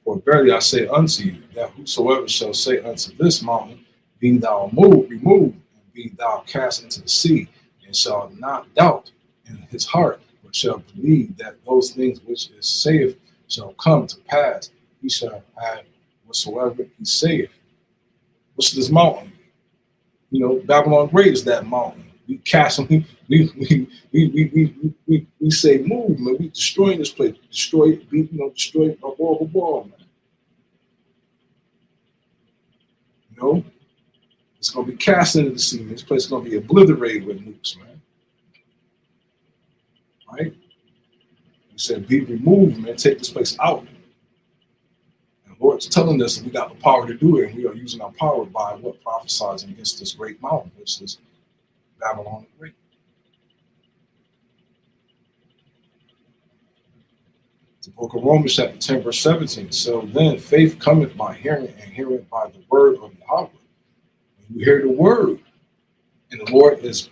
For verily I say unto you, that whosoever shall say unto this mountain, be thou removed, and be thou cast into the sea, and shall not doubt in his heart, but shall believe that those things which is saith shall come to pass, he shall have whatsoever he saith. What's this mountain? You know, Babylon Great is that mountain. We cast them. We say move, man. We destroying this place. Destroy, destroy a wall, man. You know, it's gonna be cast into the sea. Man. This place is gonna be obliterated with nukes, man. Right? He said, "Be removed, man. Take this place out." And the Lord's telling us that we got the power to do it, and we are using our power by what prophesizing against this great mountain, which is Babylon the Great. The book of Romans, chapter 10, verse 17. So then faith cometh by hearing, and hearing by the word of Yahweh. When you hear the word, and the Lord is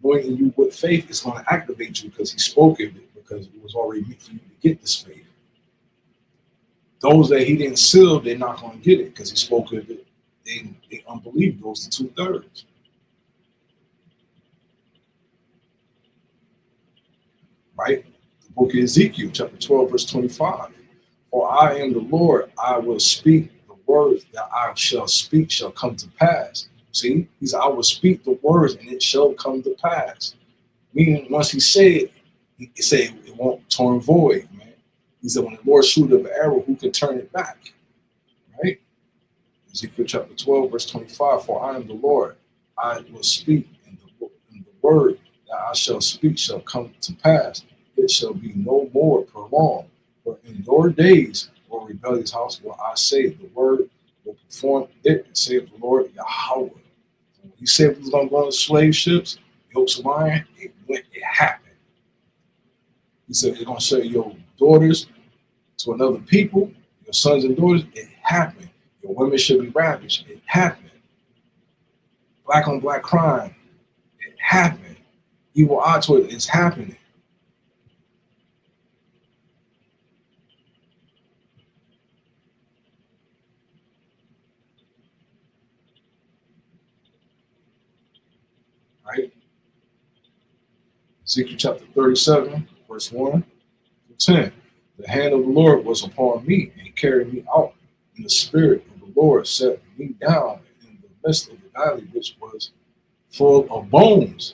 anointing you with faith, it's going to activate you because he spoke of it, because it was already meant for you to get this faith. Those that he didn't seal, they're not going to get it because he spoke of it. They unbelief goes to 2/3. Right? The book of Ezekiel, chapter 12, verse 25. For I am the Lord, I will speak the words that I shall speak shall come to pass. See, he said, I will speak the words and it shall come to pass. Meaning, once he said, he said it won't turn void, man. He said, when the Lord shooteth an arrow, who can turn it back? Right? Ezekiel chapter 12, verse 25. For I am the Lord, I will speak, and the word that I shall speak shall come to pass. It shall be no more prolonged. For in your days, O rebellious house, will I say the word will perform it, saith the Lord Yahweh. When he said we was going to go on slave ships, yokes of iron, it happened. He said you're going to sell your daughters to another people, your sons and daughters, it happened. Your women should be ravished, it happened. Black on black crime, it happened. Evil eye to it, it's happening. Ezekiel chapter 37, verse 1 to 10. The hand of the Lord was upon me and carried me out. And the Spirit of the Lord set me down in the midst of the valley, which was full of bones,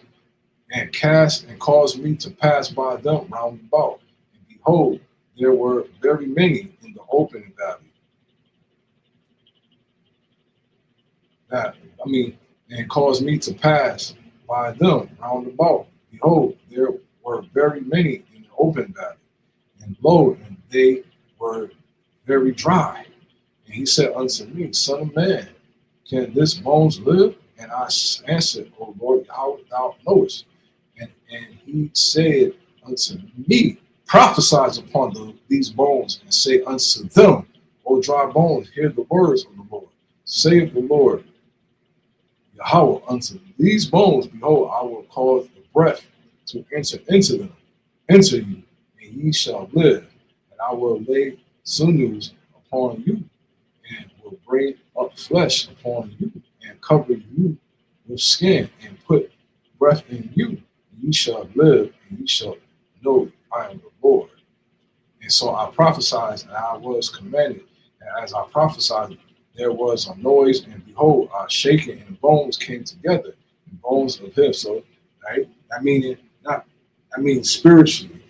and cast and caused me to pass by them round about. And behold, there were very many in the open valley. And caused me to pass by them round about. Behold, there were very many in the open valley, and lo, and they were very dry. And he said unto me, Son of man, can this bones live? And I answered, O Lord, how thou knowest. And he said unto me, prophesy upon these bones, and say unto them, O dry bones, hear the words of the Lord. Saith the Lord, Yahweh, unto these bones, behold, I will cause the breath to enter into them, enter you, and ye shall live. And I will lay sinews upon you, and will bring up flesh upon you, and cover you with skin, and put breath in you, and ye shall live, and ye shall know I am the Lord. And so I prophesied, and I was commanded, and as I prophesied, there was a noise, and behold, a shaking, and bones came together, and bones of him. So, right? I mean spiritually,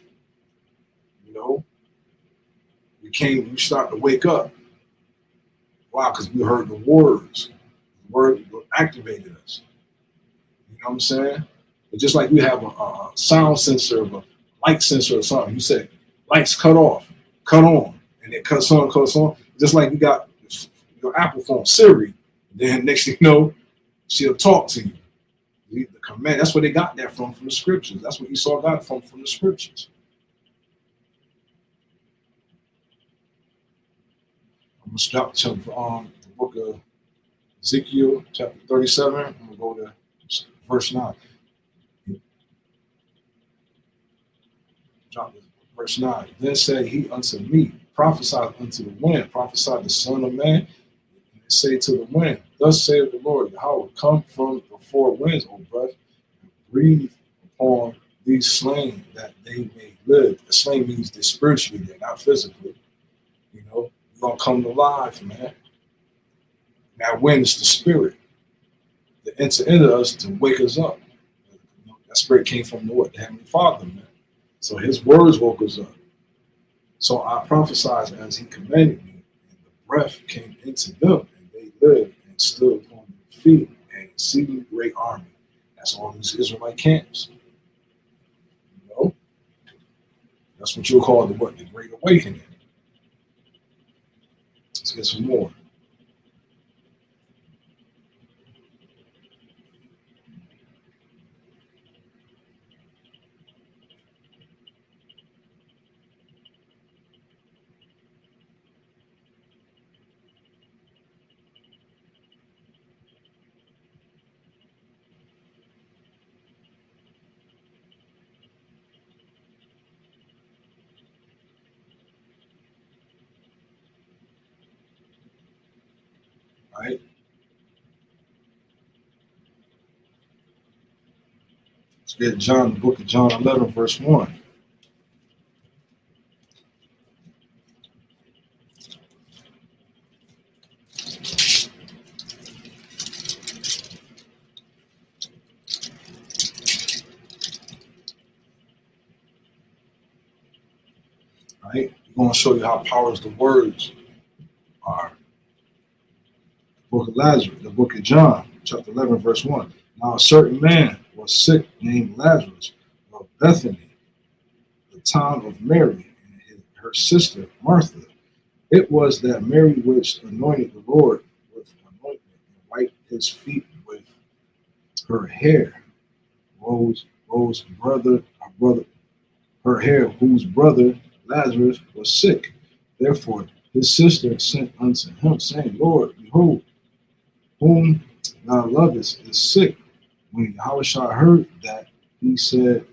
you know, we start to wake up. Wow, because we heard the words. The word activated us. You know what I'm saying? But just like you have a sound sensor, of a light sensor or something, you say, lights cut off, cut on, and it cuts on, cuts on. Just like you got your Apple phone, Siri, then next thing you know, she'll talk to you. The command, that's where they got that from the scriptures. That's what Esau got from the scriptures. I'm going to stop to the book of Ezekiel, chapter 37. I'm going to go to verse 9. Drop verse 9. Then said he unto me, prophesy unto the wind, prophesy the Son of Man, and say to the wind, thus saith the Lord, Yahweh, come from the four winds, O breath, and breathe upon these slain that they may live. The slain means they're spiritually, they're not physically. You know, we're going to come to life, man. That wind is the spirit that enter into us to wake us up. You know, that spirit came from the what? The Heavenly Father, man. So his words woke us up. So I prophesied as he commanded me, and the breath came into them, and they lived and stood upon their feet, and exceeding great army. That's all these Israelite camps. You know? That's what you'll call the what? The Great Awakening. Let's get some more. Right? Let's get John, the book of John 11, verse 1. Right? We're going to show you how powerful the words are. The book of Lazarus, the book of John, chapter 11, verse 1. Now a certain man was sick named Lazarus of Bethany, the town of Mary, and her sister Martha. It was that Mary which anointed the Lord with anointment and wiped his feet with her hair, her hair, whose brother Lazarus was sick. Therefore his sister sent unto him, saying, Lord, behold, whom thou lovest is sick. When Yahushua heard that, he said,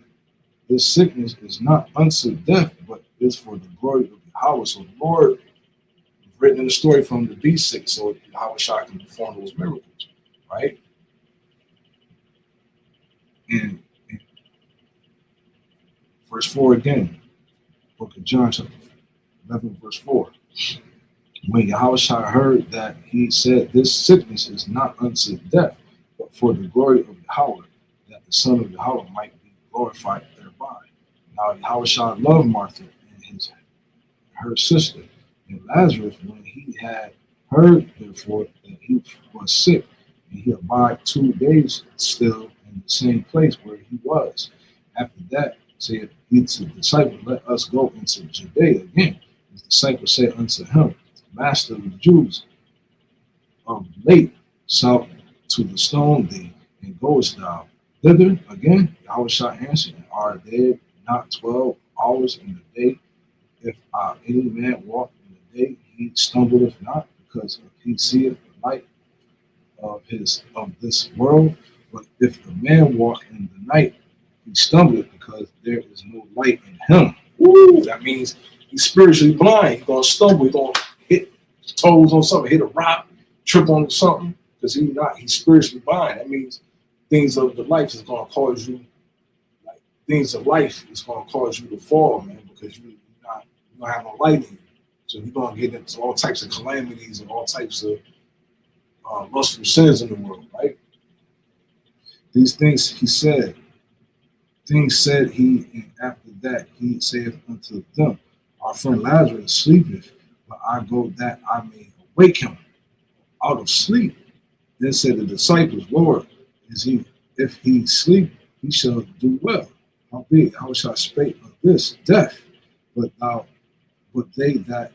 this sickness is not unto death, but is for the glory of Yahweh. So the Lord written in the story from the be sick, so Yahushua can perform those miracles, right? And Verse 4 again, book of John, chapter 11, verse 4. When Yahushua heard that, he said, this sickness is not unto death, but for the glory of Yahweh, that the Son of Yahweh might be glorified thereby. Now Yahushua loved Martha and her sister, and Lazarus, when he had heard, therefore, that he was sick, and he abided 2 days still in the same place where he was. After that, said he to the disciples, let us go into Judea again. His disciples said unto him, Master of the Jews, of late sought to the stone thee, and goest thou thither again? Yahushua answered, are there not 12 hours in the day? If any man walk in the day, he stumbleth not, because he seeth the light of this world. But if the man walk in the night, he stumbleth, because there is no light in him. Woo! That means he's spiritually blind. He's gonna stumble. He's gonna hit his toes on something, hit a rock, trip on something, because he's spiritually blind. That means things of the life is gonna cause you, like things of life is gonna cause you to fall, man, because you don't have no light in you. So you're gonna get into all types of calamities and all types of lustful sins in the world, right? These things he said. Things said he, and after that he saith unto them, our friend Lazarus sleepeth, but I go that I may awake him out of sleep. Then said the disciples, Lord, if he sleep, he shall do well. Howbeit, how shall I spake of this death? But they that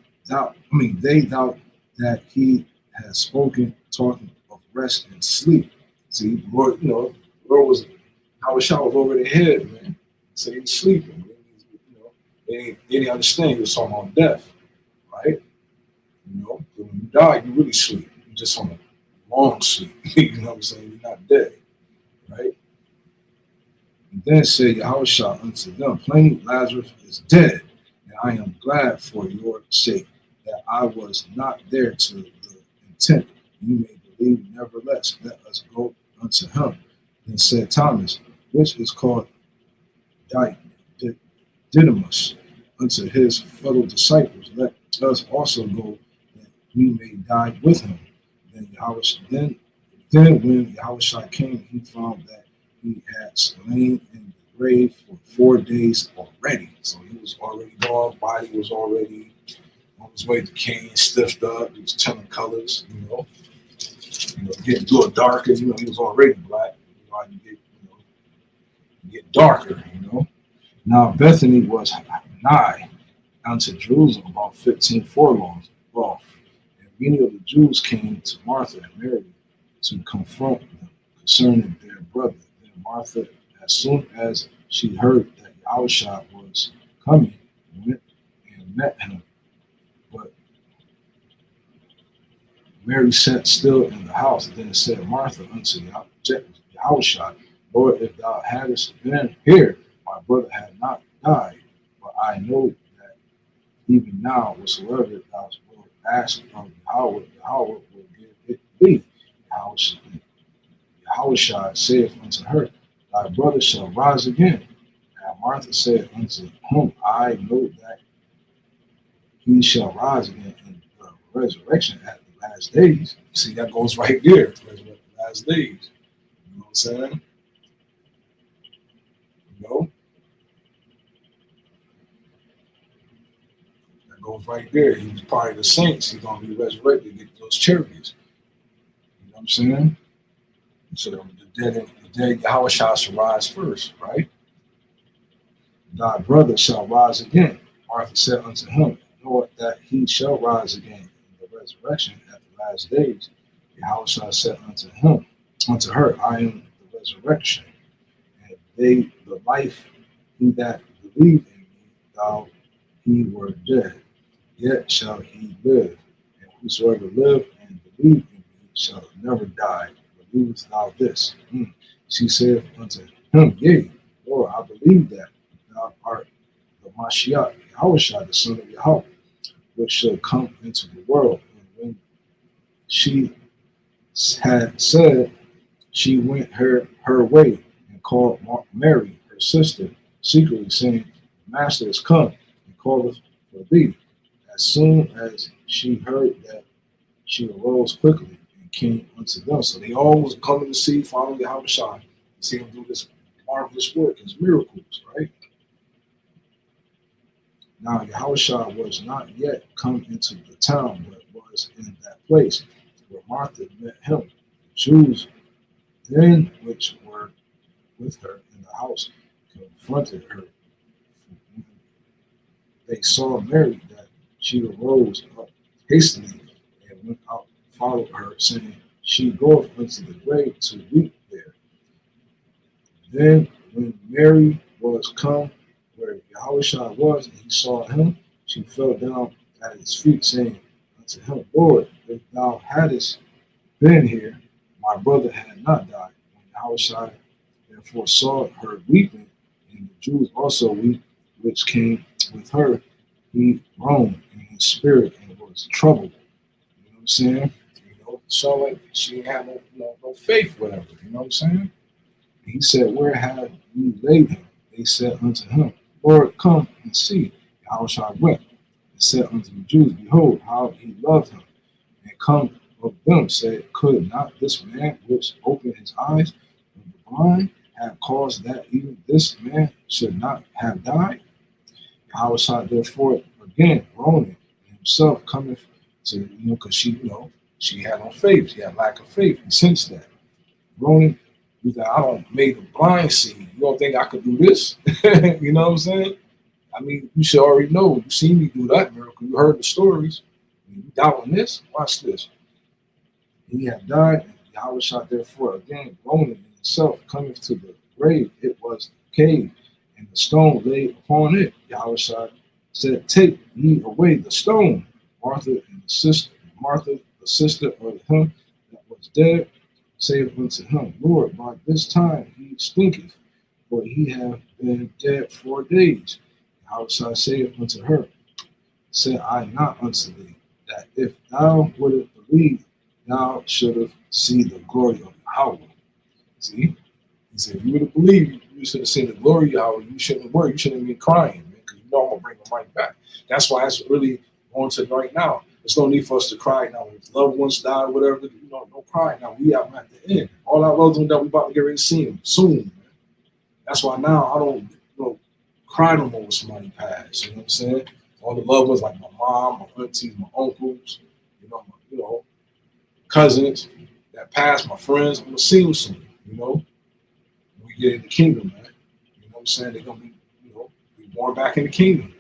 he has spoken, talking of rest and sleep. See, Lord, Lord was Yahushua was over their head, man. So he was sleeping. They didn't understand he was talking about death, right? When you die, you really sleep. You're just on a long sleep. You know what I'm saying? You're not dead, right? And then said Yahushua unto them, plainly Lazarus is dead, and I am glad for your sake that I was not there to the intent you may believe. Nevertheless, let us go unto him. Then said Thomas, which is called Didymus, unto his fellow disciples, let us also go, that we may die with him. Then when Yahushua came, he found that he had lain in the grave for 4 days already. So he was already gone, body was already on his way to decaying, stiffed up, he was telling colors, getting a little darker, he was already black. Get darker, Now Bethany was nigh unto Jerusalem, about 15 furlongs off. And many of the Jews came to Martha and Mary to confront them concerning their brother. Then Martha, as soon as she heard that Yahushua was coming, went and met him. But Mary sat still in the house. Then said Martha unto Yahushua, Lord, if thou hadst been here, my brother had not died. But I know that even now, whatsoever thou wilt ask of Yahweh, Yahweh will give it thee. Yahushua saith unto her, thy brother shall rise again. And Martha said unto him, I know that he shall rise again in the resurrection at the last days. See, that goes right there, last days. You know what I'm saying? That goes right there. He was part of the saints. He's going to be resurrected to get those cherries. You know what I'm saying? So the dead Yahushua shall rise first, right? Thy brother shall rise again. Martha said unto him, Lord, that he shall rise again in the resurrection at the last days. Yahushua said unto her, I am the resurrection, and the life. He that believed in me, though he were dead, yet shall he live. And whosoever live and believe in me shall never die. Believest thou this? She said unto him, Yea, Lord, I believe that thou art the Mashiach, Yahushua, the Son of Yahweh, which shall come into the world. And when she had said, she went her way and called Mary, her sister, secretly, saying, master is come and calleth for thee. As soon as she heard that, she arose quickly and came unto them. So they all was coming to see, follow Yahweh Shai, see him do this marvelous work, his miracles, right? Now Yahweh Shai was not yet come into the town, but was in that place where Martha met him. The Jews then which were with her in the house confronted her. They saw Mary that she arose up hastily and went out, followed her, saying, She goeth unto the grave to weep there. Then when Mary was come where Yahushua was, and he saw him, she fell down at his feet, saying unto him, Lord, if thou hadst been here, my brother had not died. When Yahushua therefore saw her weeping, and the Jews also weep, which came with her, he groaned in his spirit and was troubled. You know what I'm saying? So like she had no faith, whatever. You know what I'm saying? He said, Where have you laid him? They said unto him, Lord, come and see. Yahushua wept and said unto the Jews, Behold, how he loved him. And come of them said, Could not this man which opened his eyes of the blind have caused that even this man should not have died? Yahushua therefore again groaning and himself coming to, because she had no faith. She had lack of faith. He sensed that. Groaning, he's like, I don't made the blind see. You don't think I could do this? You know what I'm saying? I mean, you should already know. You seen me do that miracle. You heard the stories. You doubting this? Watch this. He had died, and Yahushua therefore again groaning in himself, coming to the grave. It was the cave, and the stone lay upon it. Yahushua said, Take ye away the stone. Martha, the sister of him that was dead, said unto him, Lord, by this time he stinketh, for he hath been dead 4 days. Yahushua said unto her, Said I not unto thee, that if thou wouldest believe, thou shouldst see the glory of Yahweh. See? He said, if you would have believed, you should have seen the glory of Yahweh. You shouldn't worry. You shouldn't be crying, man, because you know I'm going to bring them right back. That's why it's really going to right now. There's no need for us to cry now. When loved ones die or whatever, don't cry now. We are at the end. All our loved ones that we about to get ready to see them soon, man. That's why now I don't cry no more when somebody passed. You know what I'm saying? All the loved ones like my mom, my aunties, my uncles, my cousins that passed, my friends, I'm gonna see them soon, when we get in the kingdom, man. You know what I'm saying? They're gonna be, be born back in the kingdom,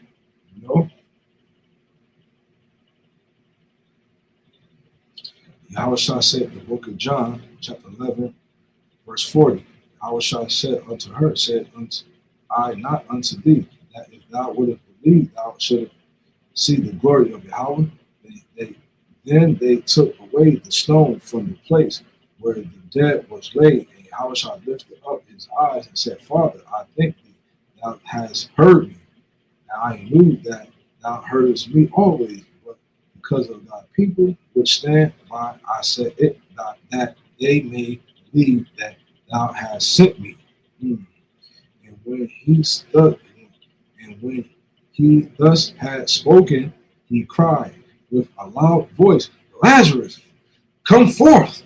Yahushua said in the book of John, chapter 11, verse 40, Yahushua said unto her, said unto I not unto thee, that if thou wouldest believe, thou shouldst see the glory of Yahweh. Then they took away the stone from the place where the dead was laid, and Yahushua lifted up his eyes and said, Father, I thank thee, thou hast heard me. And I knew that thou heardest me always, but because of thy people which stand by, I said it, that they may believe that thou hast sent me. And when he thus had spoken, he cried with a loud voice, Lazarus, come forth.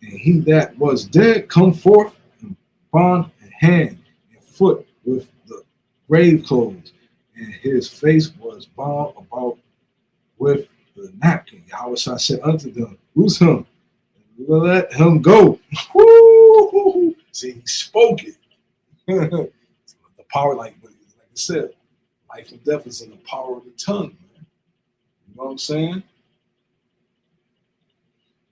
And he that was dead come forth, and bound in hand and foot with the grave clothes, and his face was bound about with the napkin. Yahweh said unto them, Loose him, and let him go. Woo! See, he spoke it. The power, like I said, life and death is in the power of the tongue, man. You know what I'm saying?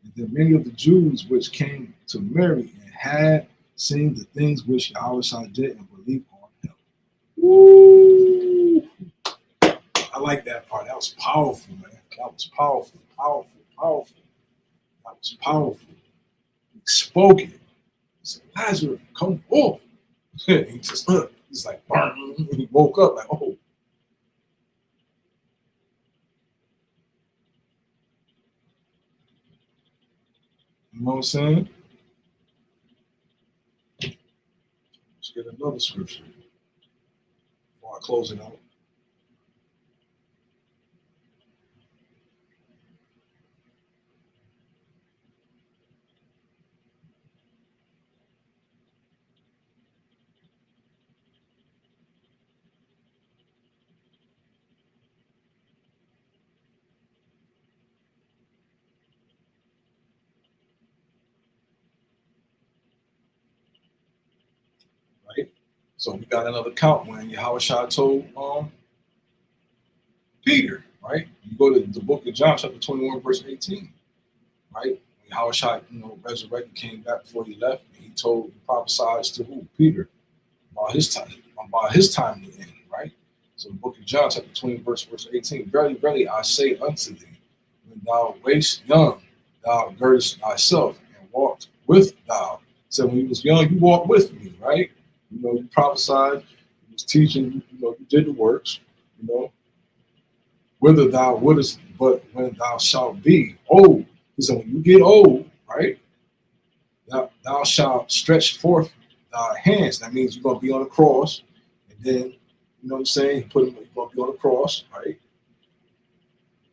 And then many of the Jews which came to Mary and had seen the things which Yahweh did and believed on him. Woo! I like that part. That was powerful, man. That was powerful. That was powerful. He spoke it. He said, Lazarus, come forth. He just, he's like, burn. He woke up like, oh. You know what I'm saying? Let's get another scripture before I close it out. Right? So we got another count when Yahushua told Peter, right? You go to the book of John, chapter 21, verse 18, right? When Yahushua, resurrected, came back before he left, and he prophesied to who? Peter, about his time to end, right? So the book of John, chapter 20, verse 18, verily, verily, I say unto thee, when thou wast young, thou girdest thyself and walked with thou. So when you was young, you walked with me, right? You prophesied, you was teaching, you did the works, whether thou wouldest, but when thou shalt be old. He said, when you get old, right, thou shalt stretch forth thy hands. That means you're going to be on the cross. And then, you know what I'm saying? You're going to be on the cross, right?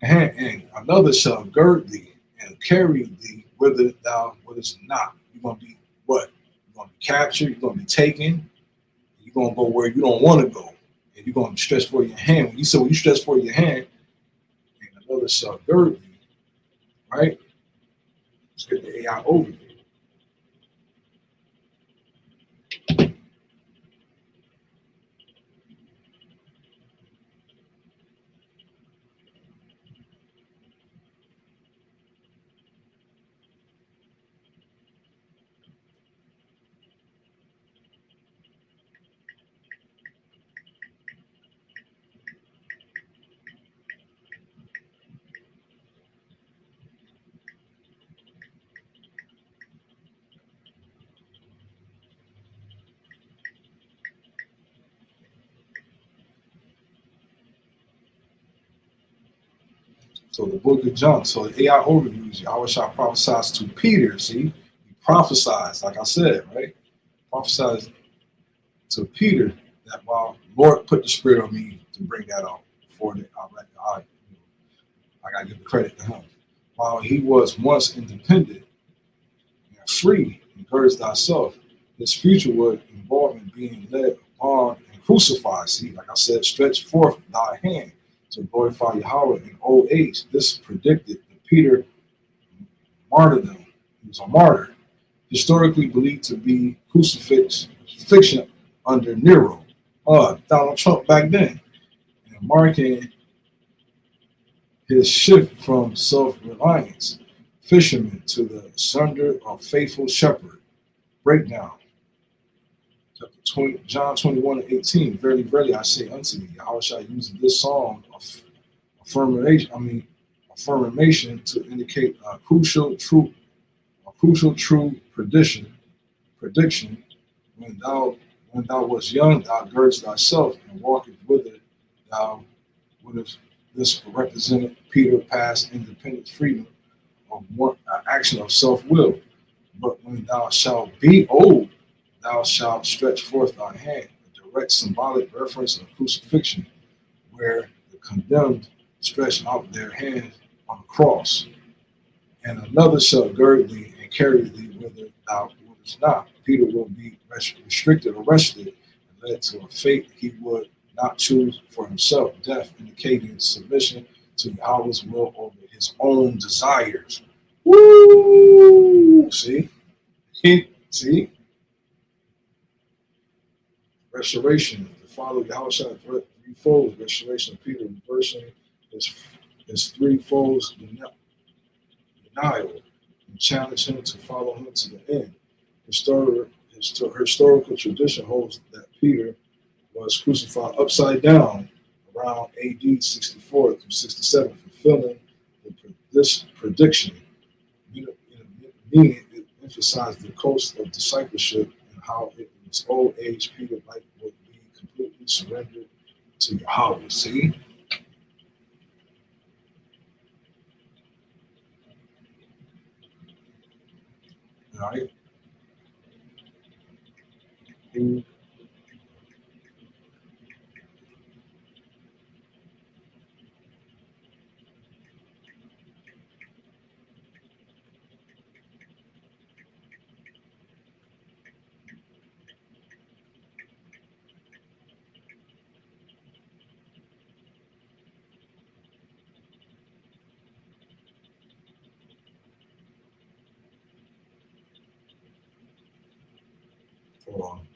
And another shall gird thee and carry thee whither thou wouldest not. You're going to be what? You're going to be captured. You're going to be taken. You're going to go where you don't want to go. And you're going to stretch for your hand. When you stretch for your hand, and another shall gird thee, right? Let's get the AI overview. So the book of John. So the AI overviews, Yahushua prophesies to Peter. See, he prophesies, like I said, right? Prophesies to Peter that while Lord put the spirit on me to bring that out before that, I gotta give the credit to him. While he was once independent and free, encourage thyself, his future would involve in being led on and crucified. See, like I said, stretch forth thy hand to glorify Yahweh in old age. This predicted the Peter martyrdom. He was a martyr, historically believed to be crucifixion under Nero, Donald Trump back then, and marking his shift from self-reliance, fisherman to the sunder of faithful shepherd. Breakdown. Chapter 20, John 21 and 18. Verily, verily, I say unto thee, Yahushua uses this song of affirmation to indicate a crucial true prediction. When thou wast young, thou girdest thyself and walkest whither thou wouldest. This represented Peter past independent freedom of one action of self-will. But when thou shalt be old, thou shalt stretch forth thy hand, a direct symbolic reference of crucifixion, where the condemned stretch out their hands on the cross. And another shall gird thee and carry thee whither thou wouldest not. Peter will be restricted, arrested, and led to a fate he would not choose for himself, death indicating submission to Yahweh's will over his own desires. Woo! See? See? Restoration. The Father Yahushua threefold restoration of Peter, reversing his threefold denial and challenge him to follow him to the end. Historical tradition holds that Peter was crucified upside down around AD 64 through 67, fulfilling this prediction. Meaning it emphasized the cost of discipleship and how in his old age Peter would be completely surrendered to Yahweh. See? All right.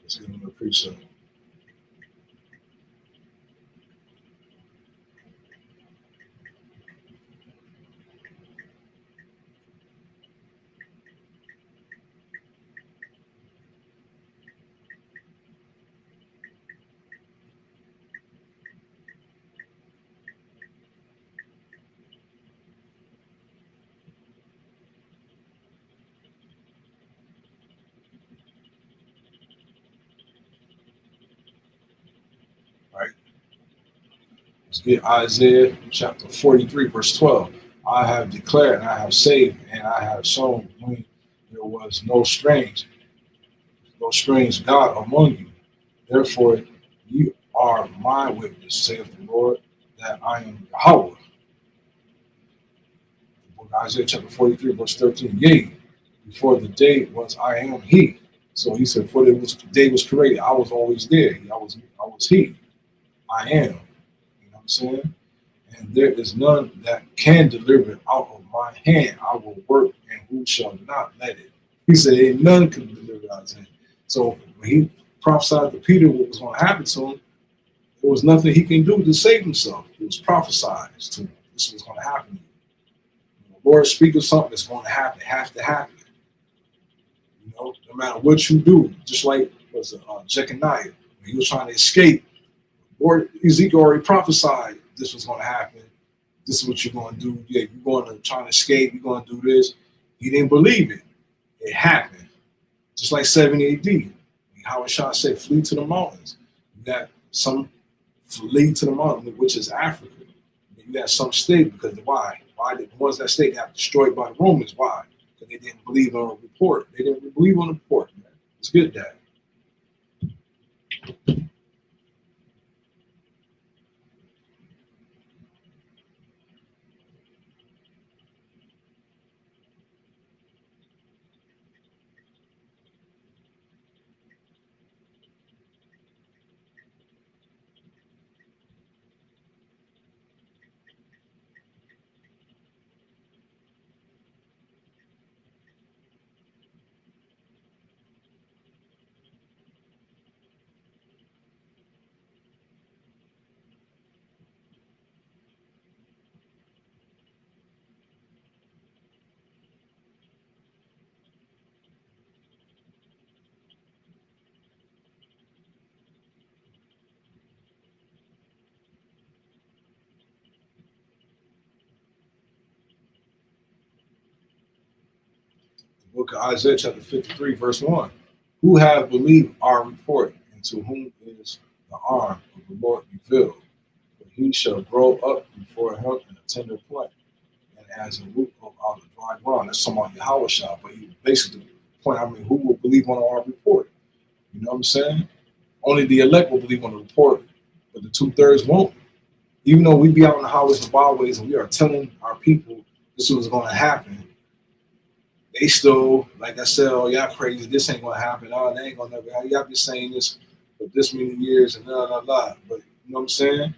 Let's get another precept. Right? Let's get Isaiah chapter 43, verse 12. I have declared and I have saved and I have shown when there was no strange God among you. Therefore, you are my witness, saith the Lord, that I am Yahweh. Isaiah chapter 43, verse 13. Yea, before the day was I am he. So he said, before the day was created, I was always there. I was he. I am. You know what I'm saying? And there is none that can deliver it out of my hand. I will work, and who shall not let it? He said, ain't none can deliver it out of his hand. So when he prophesied to Peter what was going to happen to him, there was nothing he can do to save himself. It was prophesied to him. This was going to happen. When the Lord speaks of something that's going to happen, it has to happen. You know, no matter what you do, just like was Jeconiah, when he was trying to escape, Lord Ezekiel already prophesied this was going to happen. This is what you're going to do. Yeah, you're going to try to escape. You're going to do this. He didn't believe it. It happened. Just like 70 AD. Howard Shah said, flee to the mountains. You got some flee to the mountains, which is Africa. You got some stay because why? Why did the ones that stayed got destroyed by the Romans? Why? Because they didn't believe on a report. They didn't believe on the report, man. It's good, Dad. The book of Isaiah, chapter 53, verse 1. Who have believed our report, and to whom is the arm of the Lord revealed? For he shall grow up before him in a tender plant, and as a root out of dry ground. That's talking about Yahweh Shah, but he basically point, I mean, who will believe on our report? You know what I'm saying? Only the elect will believe on the report, but the 2/3 won't. Even though we be out in the highways and byways and we are telling our people this was going to happen, they still, like I said, oh, y'all crazy, this ain't going to happen. Oh, they ain't going to never happen. Y'all been saying this for this many years and blah, blah, blah. But you know what I'm saying?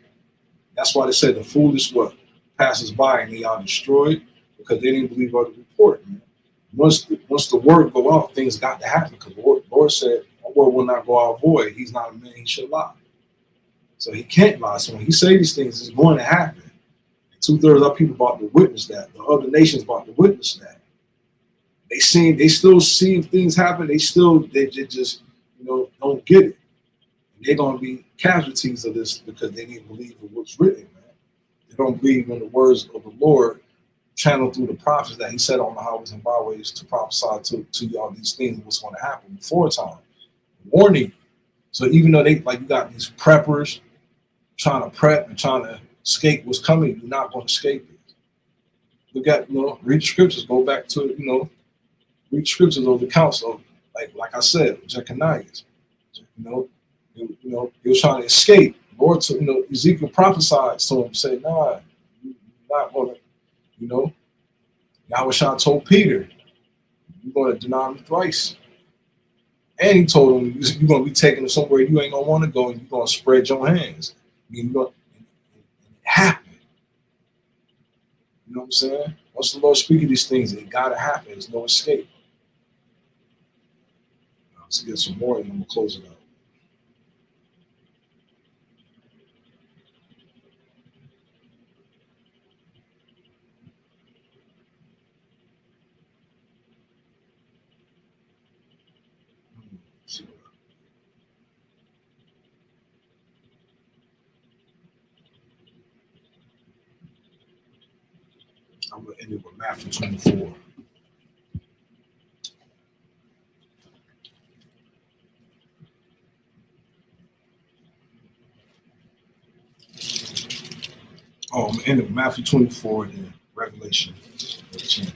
That's why they said the foolish what passes by and they are destroyed because they didn't believe on the report, man. Once the word go out, things got to happen because the Lord said, my word will not go out void. He's not a man, he should lie. So he can't lie. So when he say these things, it's going to happen. And 2/3 of people about to witness that. The other nations about to witness that. They still see things happen. They just, don't get it. And they're gonna be casualties of this because they didn't believe in what's written, man. They don't believe in the words of the Lord channeled through the prophets that he said on the highways and byways to prophesy to y'all these things, what's going to happen before time. Warning. So even though they like you got these preppers trying to prep and trying to escape what's coming, you're not going to escape it. Look at, read the scriptures, go back to, read scriptures of the council, like I said, Jeconiah. He was trying to escape. Lord, Ezekiel prophesied to him, say, nah, you're not gonna, Yahweh Shah told Peter, you're gonna deny me thrice. And he told him, you're gonna be taken to somewhere you ain't gonna want to go, and you're gonna spread your hands. And it happened. You know what I'm saying? Once the Lord speaks of these things, it gotta happen. There's no escape. Let's get some more and I'm gonna close it out. end it with Matthew 24. I'm going to end it with Matthew 24 and then Revelation 13.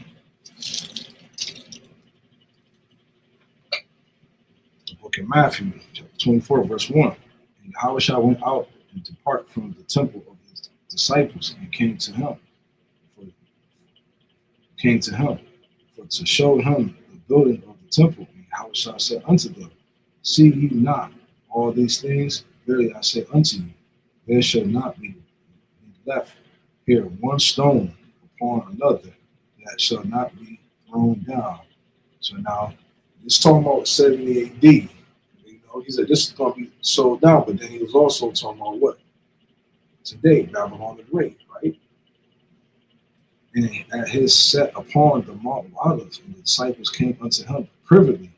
The book of Matthew, chapter 24, verse 1. And Yahushua went out and depart from the temple of his disciples and came to him for to show him the building of the temple. And Yahushua said unto them, see ye not all these things? Verily I say unto you, there shall not be left here one stone upon another that shall not be thrown down. So now it's talking about 70 AD. You know, he said this is going to be sold down, but then he was also talking about what? Today, Babylon the Great, right? And at his set upon the Mount of Olives, and the disciples came unto him privately,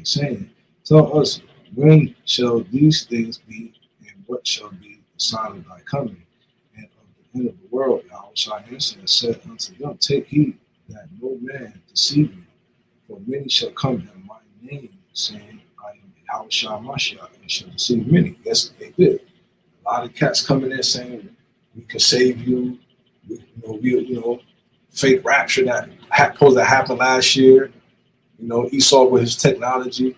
saying, tell us, when shall these things be, and what shall be the sign of thy coming, and of the end of the world? Yahushua answered and said unto them, take heed that no man deceive you, for many shall come in my name, saying, I am Yahushua Mashiach, and shall deceive many. Yes, they did. A lot of cats coming in saying, we can save you. Fake rapture that supposed to happen last year. You know, Esau with his technology.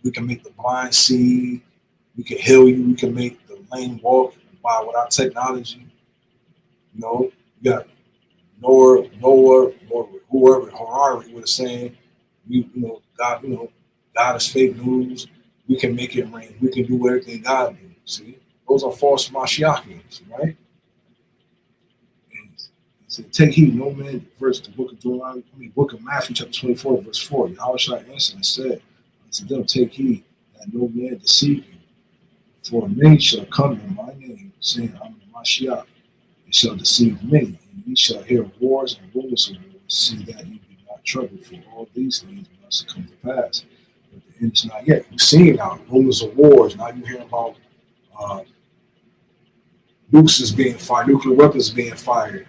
We can make the blind see. We can heal you. We can make the lame walk by with our technology. You know, you got Noah, or whoever, Harari was saying, God is fake news. We can make it rain. We can do everything God do. See, those are false Mashiachians, right? So take heed, no man, the book of Matthew, chapter 24, verse 4. Yahushua answered and said unto them, take heed that no man deceive you. For many shall come in my name, saying, I am the Mashiach, and shall deceive many. And ye shall hear wars and rumors of wars. See that ye be not troubled, for all these things must come to pass. But the end is not yet. You've seen now rumors of wars. Now you hear about nukes being fired, nuclear weapons being fired.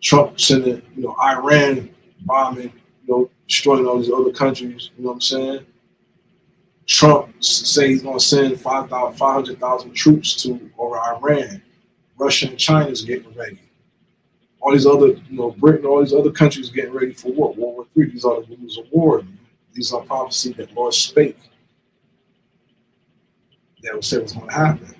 Trump sending, Iran bombing, destroying all these other countries. You know what I'm saying? Trump say he's going to send 500,000 troops to over Iran. Russia and China's getting ready. All these other, Britain, all these other countries getting ready for war. World War III. These are the rumors of war. These are prophecies that Lord spake that would say what's going to happen.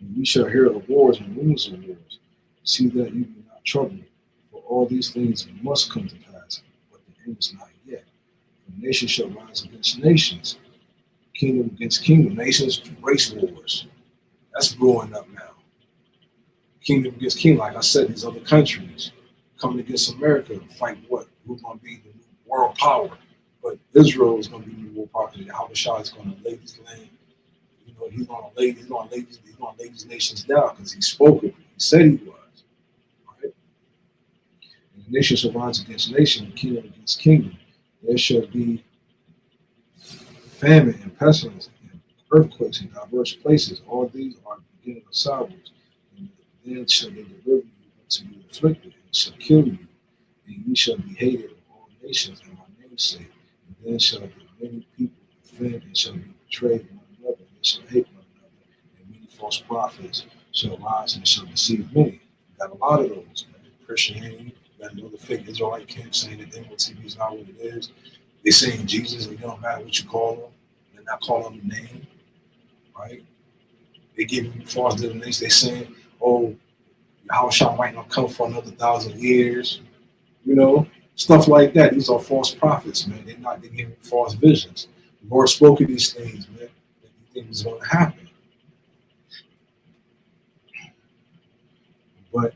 And you shall hear of wars and rumors of wars. See that you be not troubled, for all these things must come to pass, but the end is not yet. For nation shall rise against nations, kingdom against kingdom, nations, race wars. That's brewing up now. Kingdom against kingdom, like I said, these other countries coming against America, fight what? Who's going to be the new world power? But Israel is going to be the new world power because Yahushua is going to lay this land. He's going to lay these nations down because he spoke of it. He said he was. Right? And the nation shall rise against nation, and kingdom against kingdom. There shall be famine and pestilence and earthquakes in diverse places. All these are the beginning of sorrows. And then shall they deliver you to be afflicted, and shall kill you, and ye shall be hated of all nations in my name's sake. And then shall the many people offend and shall be betrayed one another, and they shall hate one another, and many false prophets shall rise and shall deceive many. You got a lot of those, man. Christianity, you got another fake Israelite camp saying that MOTV is not what it is. They saying Jesus, and it don't matter what you call them. They're not calling the name, right? They giving you false divination. They saying, oh, Yahushua might not come for another 1,000 years. Stuff like that. These are false prophets, man. They're giving false visions. The Lord spoke of these things, man. That these things going to happen. But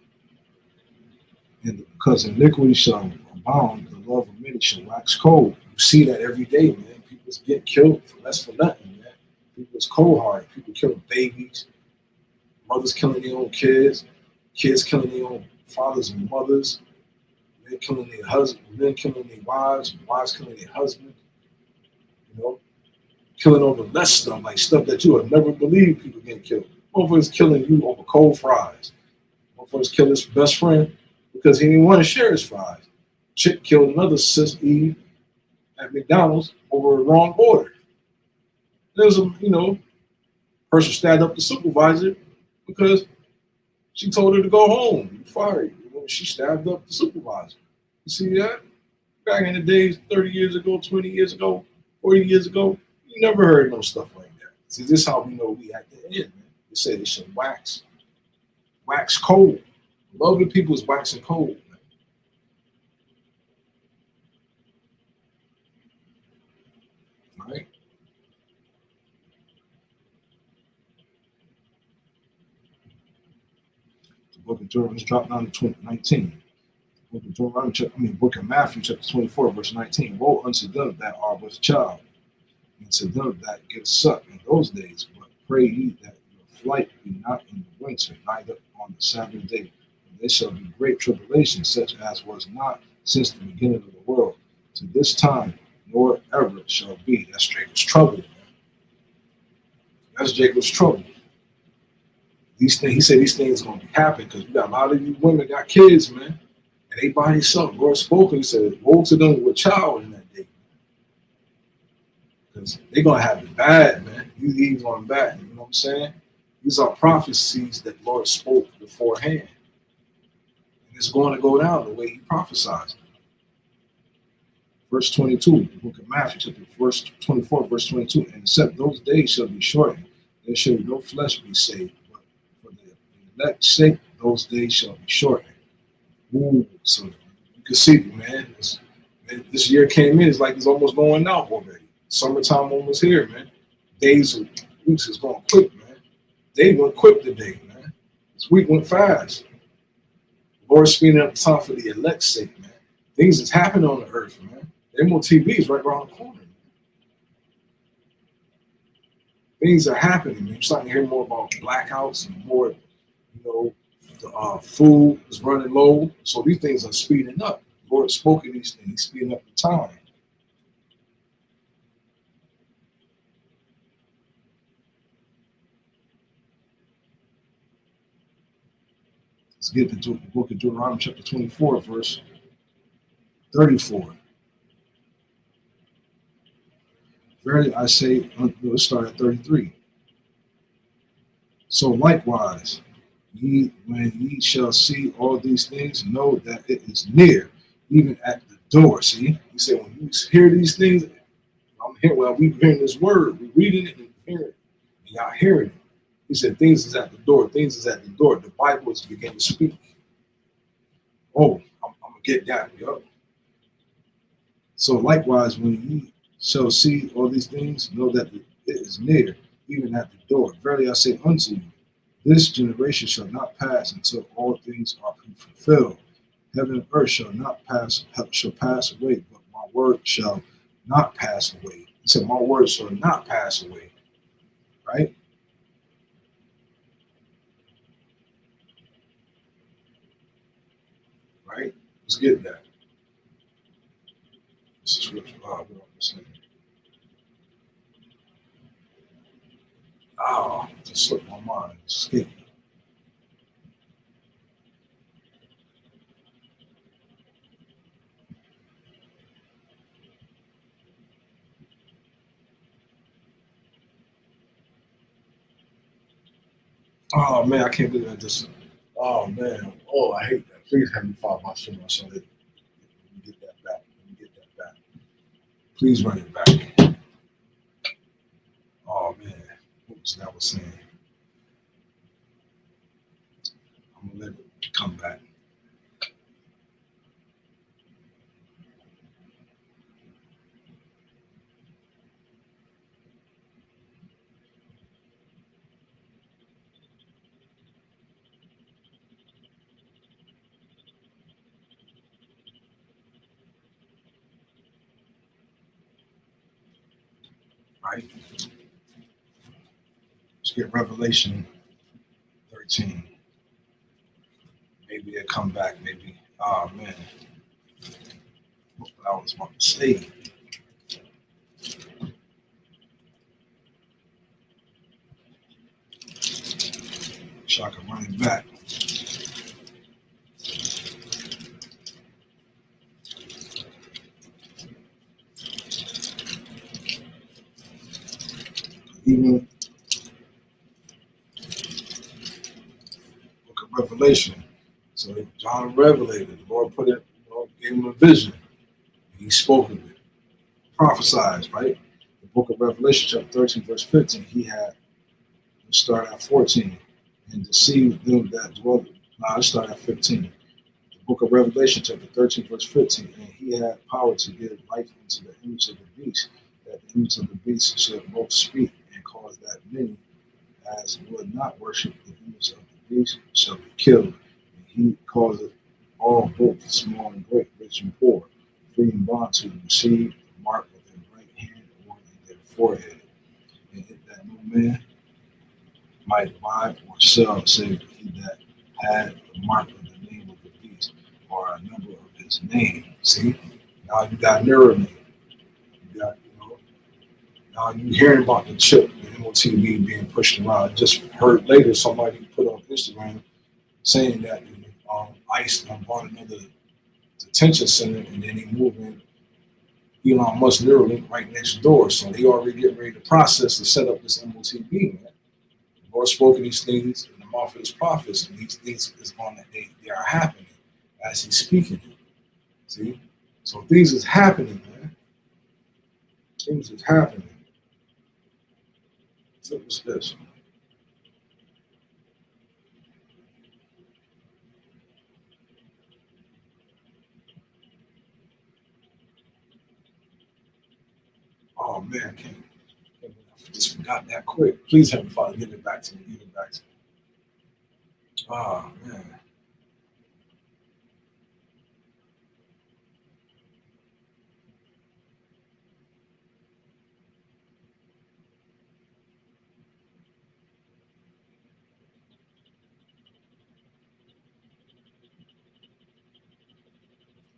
because iniquity shall abound, the love of many shall wax cold. You see that every day, man. People's getting killed for nothing, man. People's cold-hearted. People killing babies. Mothers killing their own kids. Kids killing their own fathers and mothers. Men killing their husbands. Men killing their wives. Wives killing their husbands. killing over less stuff, like stuff that you would never believe people getting killed. Motherfuckers killing you over cold fries. Motherfuckers killed his best friend because he didn't want to share his fries. Chick killed another sis Eve at McDonald's over a wrong order. There's a person stabbed up the supervisor because she told her to go home. You fired. She stabbed up the supervisor. You see that? Back in the days, 30 years ago, 20 years ago, 40 years ago, you never heard no stuff like that. See, this is how we know we at the end, man. They said it should wax cold. Loving people is waxing cold, man. All right? The book of Deuteronomy dropped down to 19. Book of Matthew, chapter 24, verse 19. Woe unto them that are with child, and to them that give suck in those days. But pray ye that your flight be not in the winter, neither on the Sabbath day. And there shall be great tribulation, such as was not since the beginning of the world to this time, nor ever shall be. That's Jacob's trouble, man. That's Jacob's trouble. These things, he said these things are going to be happening because we got a lot of you women got kids, man. And they body something. Lord spoke and he said, woe to them with child in that day. Because they're going to have it bad, man. You leave on bad. You know what I'm saying? These are prophecies that the Lord spoke beforehand. And it's going to go down the way he prophesied. Verse 22, the book of Matthew, verse 24, verse 22. And except those days shall be shortened, there shall no flesh be saved. But for the elect's sake, those days shall be shortened. Ooh, so you can see, man, this year came in, it's like it's almost going out already. Summertime almost here, man. Days and weeks is going quick, man. Day went quick today, man. This week went fast. The Lord's speeding up the time for the elect's sake, man. Things is happening on the earth, man. MOTV is right around the corner, man. Things are happening, man. You're starting to hear more about blackouts and more, the food is running low, so these things are speeding up. The Lord spoke of these things, speeding up the time. Let's get to the book of Deuteronomy, chapter 24, verse 34. Verily I say, let's start at 33. So likewise, when ye shall see all these things, know that it is near, even at the door. See, he said, when you hear these things, I'm here. Well, we're hearing this word, we're reading it and hearing it, and y'all hearing it. He said, things is at the door. Things is at the door. The Bible is beginning to speak. Oh, I'm gonna get that, yo. So likewise, when ye shall see all these things, know that it is near, even at the door. Verily I say unto you, this generation shall not pass until all things are fulfilled. Heaven and earth shall pass away, but my word shall not pass away. He said, my word shall not pass away. Right? Right? Let's get that. This is what I'm saying. Oh, just slipped my mind. Escape. Oh man, I can't believe I just. Oh man, oh I hate that. Please have me follow my son. So let me get that back. Let me get that back. Please run it back. Oh man, what was that I was saying? I'm gonna let it come back. Right? Let's get Revelation 13. Maybe it'll come back. Maybe. Oh man, what I was about to say. So I can run it back. Even Book of Revelation. So John revelated. The Lord put it, gave him a vision. He spoke of it, prophesied, right? The Book of Revelation, chapter 13, verse 15. He had start at 14 and deceived them that dwell. Let's start at 15. The Book of Revelation, chapter 13, verse 15. And he had power to give life unto the image of the beast, that the image of the beast should both speak and cause that many as would not worship the image of the beast shall be killed. And he causeth all both small and great, rich and poor, free and bond to receive the mark of their right hand or in their forehead, and that no man might buy or sell, save he that had the mark of the name of the beast or a number of his name. See, now you got mirror name. You got, now you hearing about the chip, the MOTB being pushed around. I just heard later somebody put on Instagram saying that ICE bought another detention center, and then he moving Elon Musk Neuralink right next door. So they already getting ready to process to set up this MOTB, man. The Lord spoke of these things in the mouth of his prophets, and these things is on that they are happening as he's speaking. See? So things is happening, man. Things is happening. What was this? Oh man, I can't I just forgot that quick. Please, Heavenly Father, give it back to me. Give it back to me. Oh man.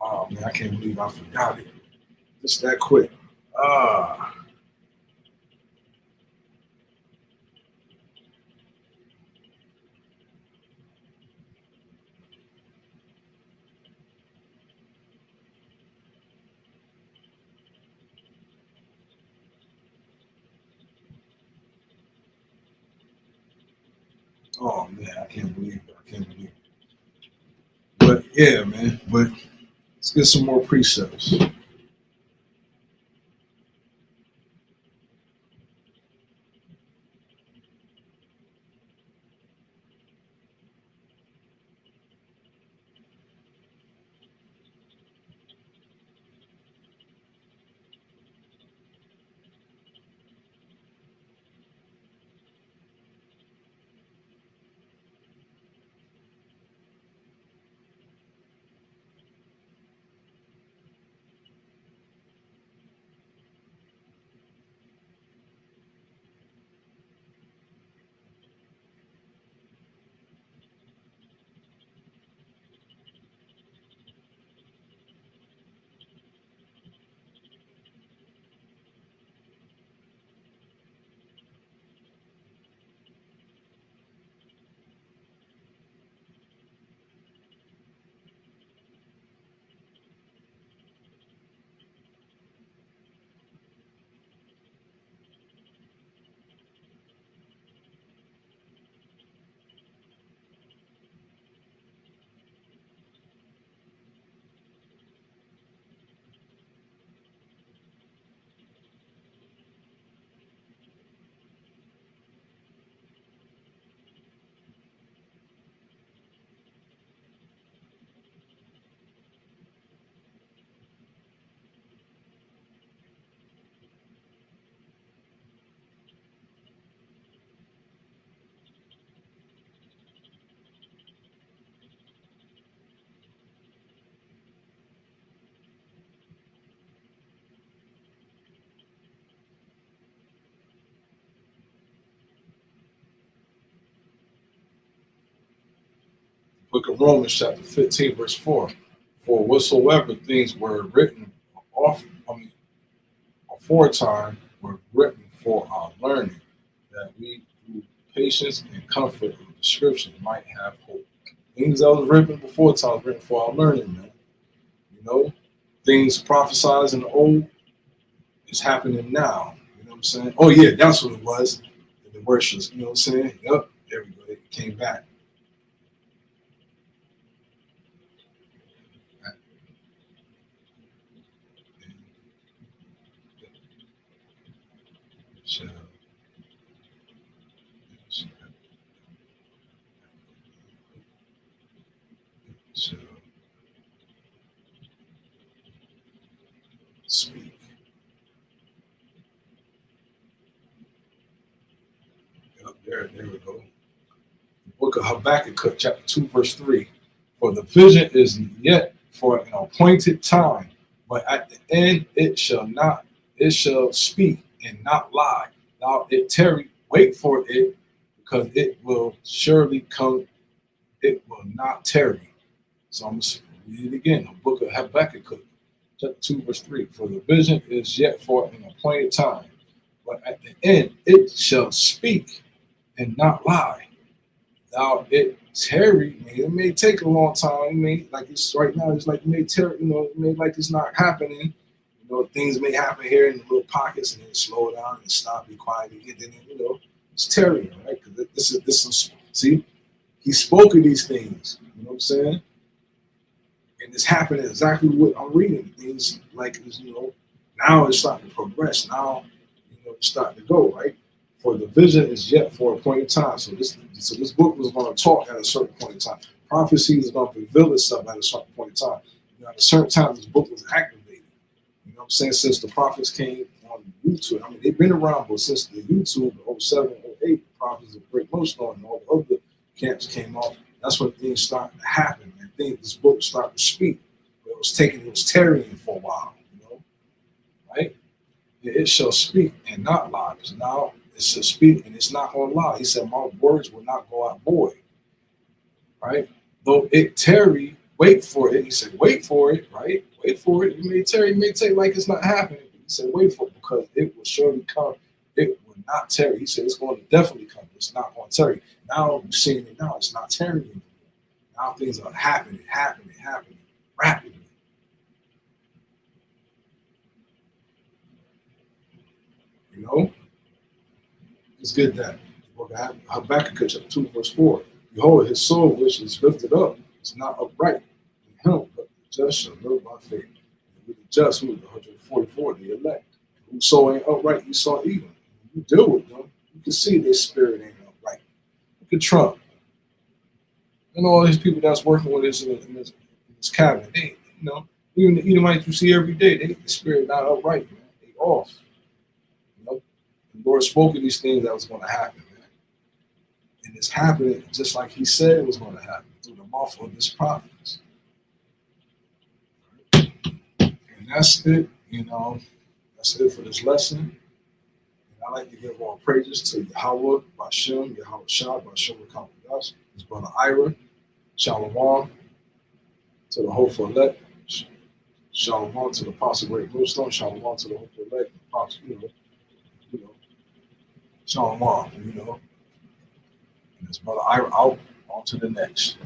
Oh man, I can't believe I forgot it. Just that quick. Ah. Oh man, I can't believe it. I can't believe it. But yeah, man. But let's get some more precepts. Book of Romans, chapter 15, verse 4. For whatsoever things were written aforetime were written for our learning, that we through patience and comfort of the scripture might have hope. Things that was written before time, written for our learning, man. You know, things prophesied in the old is happening now. You know what I'm saying? Oh yeah, that's what it was. The worships, you know what I'm saying? Yep, there we go. It came back. So, so speak. Yep, there we go. Book of Habakkuk, chapter 2, verse 3. For the vision is yet for an appointed time, but at the end it shall speak and not lie. Now it tarry, wait for it, because it will surely come, it will not tarry. So I'm going to read it again. The book of Habakkuk, chapter 2, verse 3. For the vision is yet for an appointed time, but at the end it shall speak and not lie. Now it tarry, man, it may take a long time. It may like it's right now, it's like it may tarry, it may like it's not happening. Things may happen here in the little pockets and then slow down and stop, be quiet again. Then it's tarrying, right? Because this is see, he spoke of these things, you know what I'm saying? And it's happening exactly what I'm reading. Things like now it's starting to progress. Now, it's starting to go, right? For the vision is yet for a point in time. So this book was going to talk at a certain point in time. Prophecy is going to reveal itself at a certain point in time. At a certain time, this book was activated. You know what I'm saying? Since the prophets came on YouTube. I mean, they've been around, but since the YouTube, 07, 08, the prophets of Great Millstone and all the other camps came off, that's when things started to happen. And this book started to speak. It was tarrying for a while, right? It shall speak and not lie. Because now it shall speak and it's not going to lie. He said, my words will not go out void, right? Though it tarry, wait for it. He said, wait for it, right? Wait for it. You may tarry, you may take like it's not happening. He said, wait for it because it will surely come. It will not tarry. He said, it's going to definitely come. It's not going to tarry. Now you're seeing it now. It's not tarrying anymore. Now things are happening rapidly. It's good that Habakkuk chapter 2, verse 4. Behold, his soul which is lifted up is not upright in him, but the just shall live by faith. And with the just, who is the 144, the elect. Whose soul ain't upright, you saw evil. You deal with them, you can see their spirit ain't upright. Look at Trump. And all these people that's working with us in this cabinet, they, even the Edomites you see every day, the spirit not upright, man. They off. The Lord spoke of these things that was going to happen, man. And it's happening just like he said it was going to happen through the mouth of his prophets. And that's it, That's it for this lesson. And I like to give all praises to Yahweh, Bashem, Yahweh Shah, Bashem, Kampadash, his brother Ira, Shalom, to the hopeful elect, Shalom to the Apostle Great Millstone, Shalom to the hopeful elect, Apostle, Shalom, and his brother Ira out, on to the next.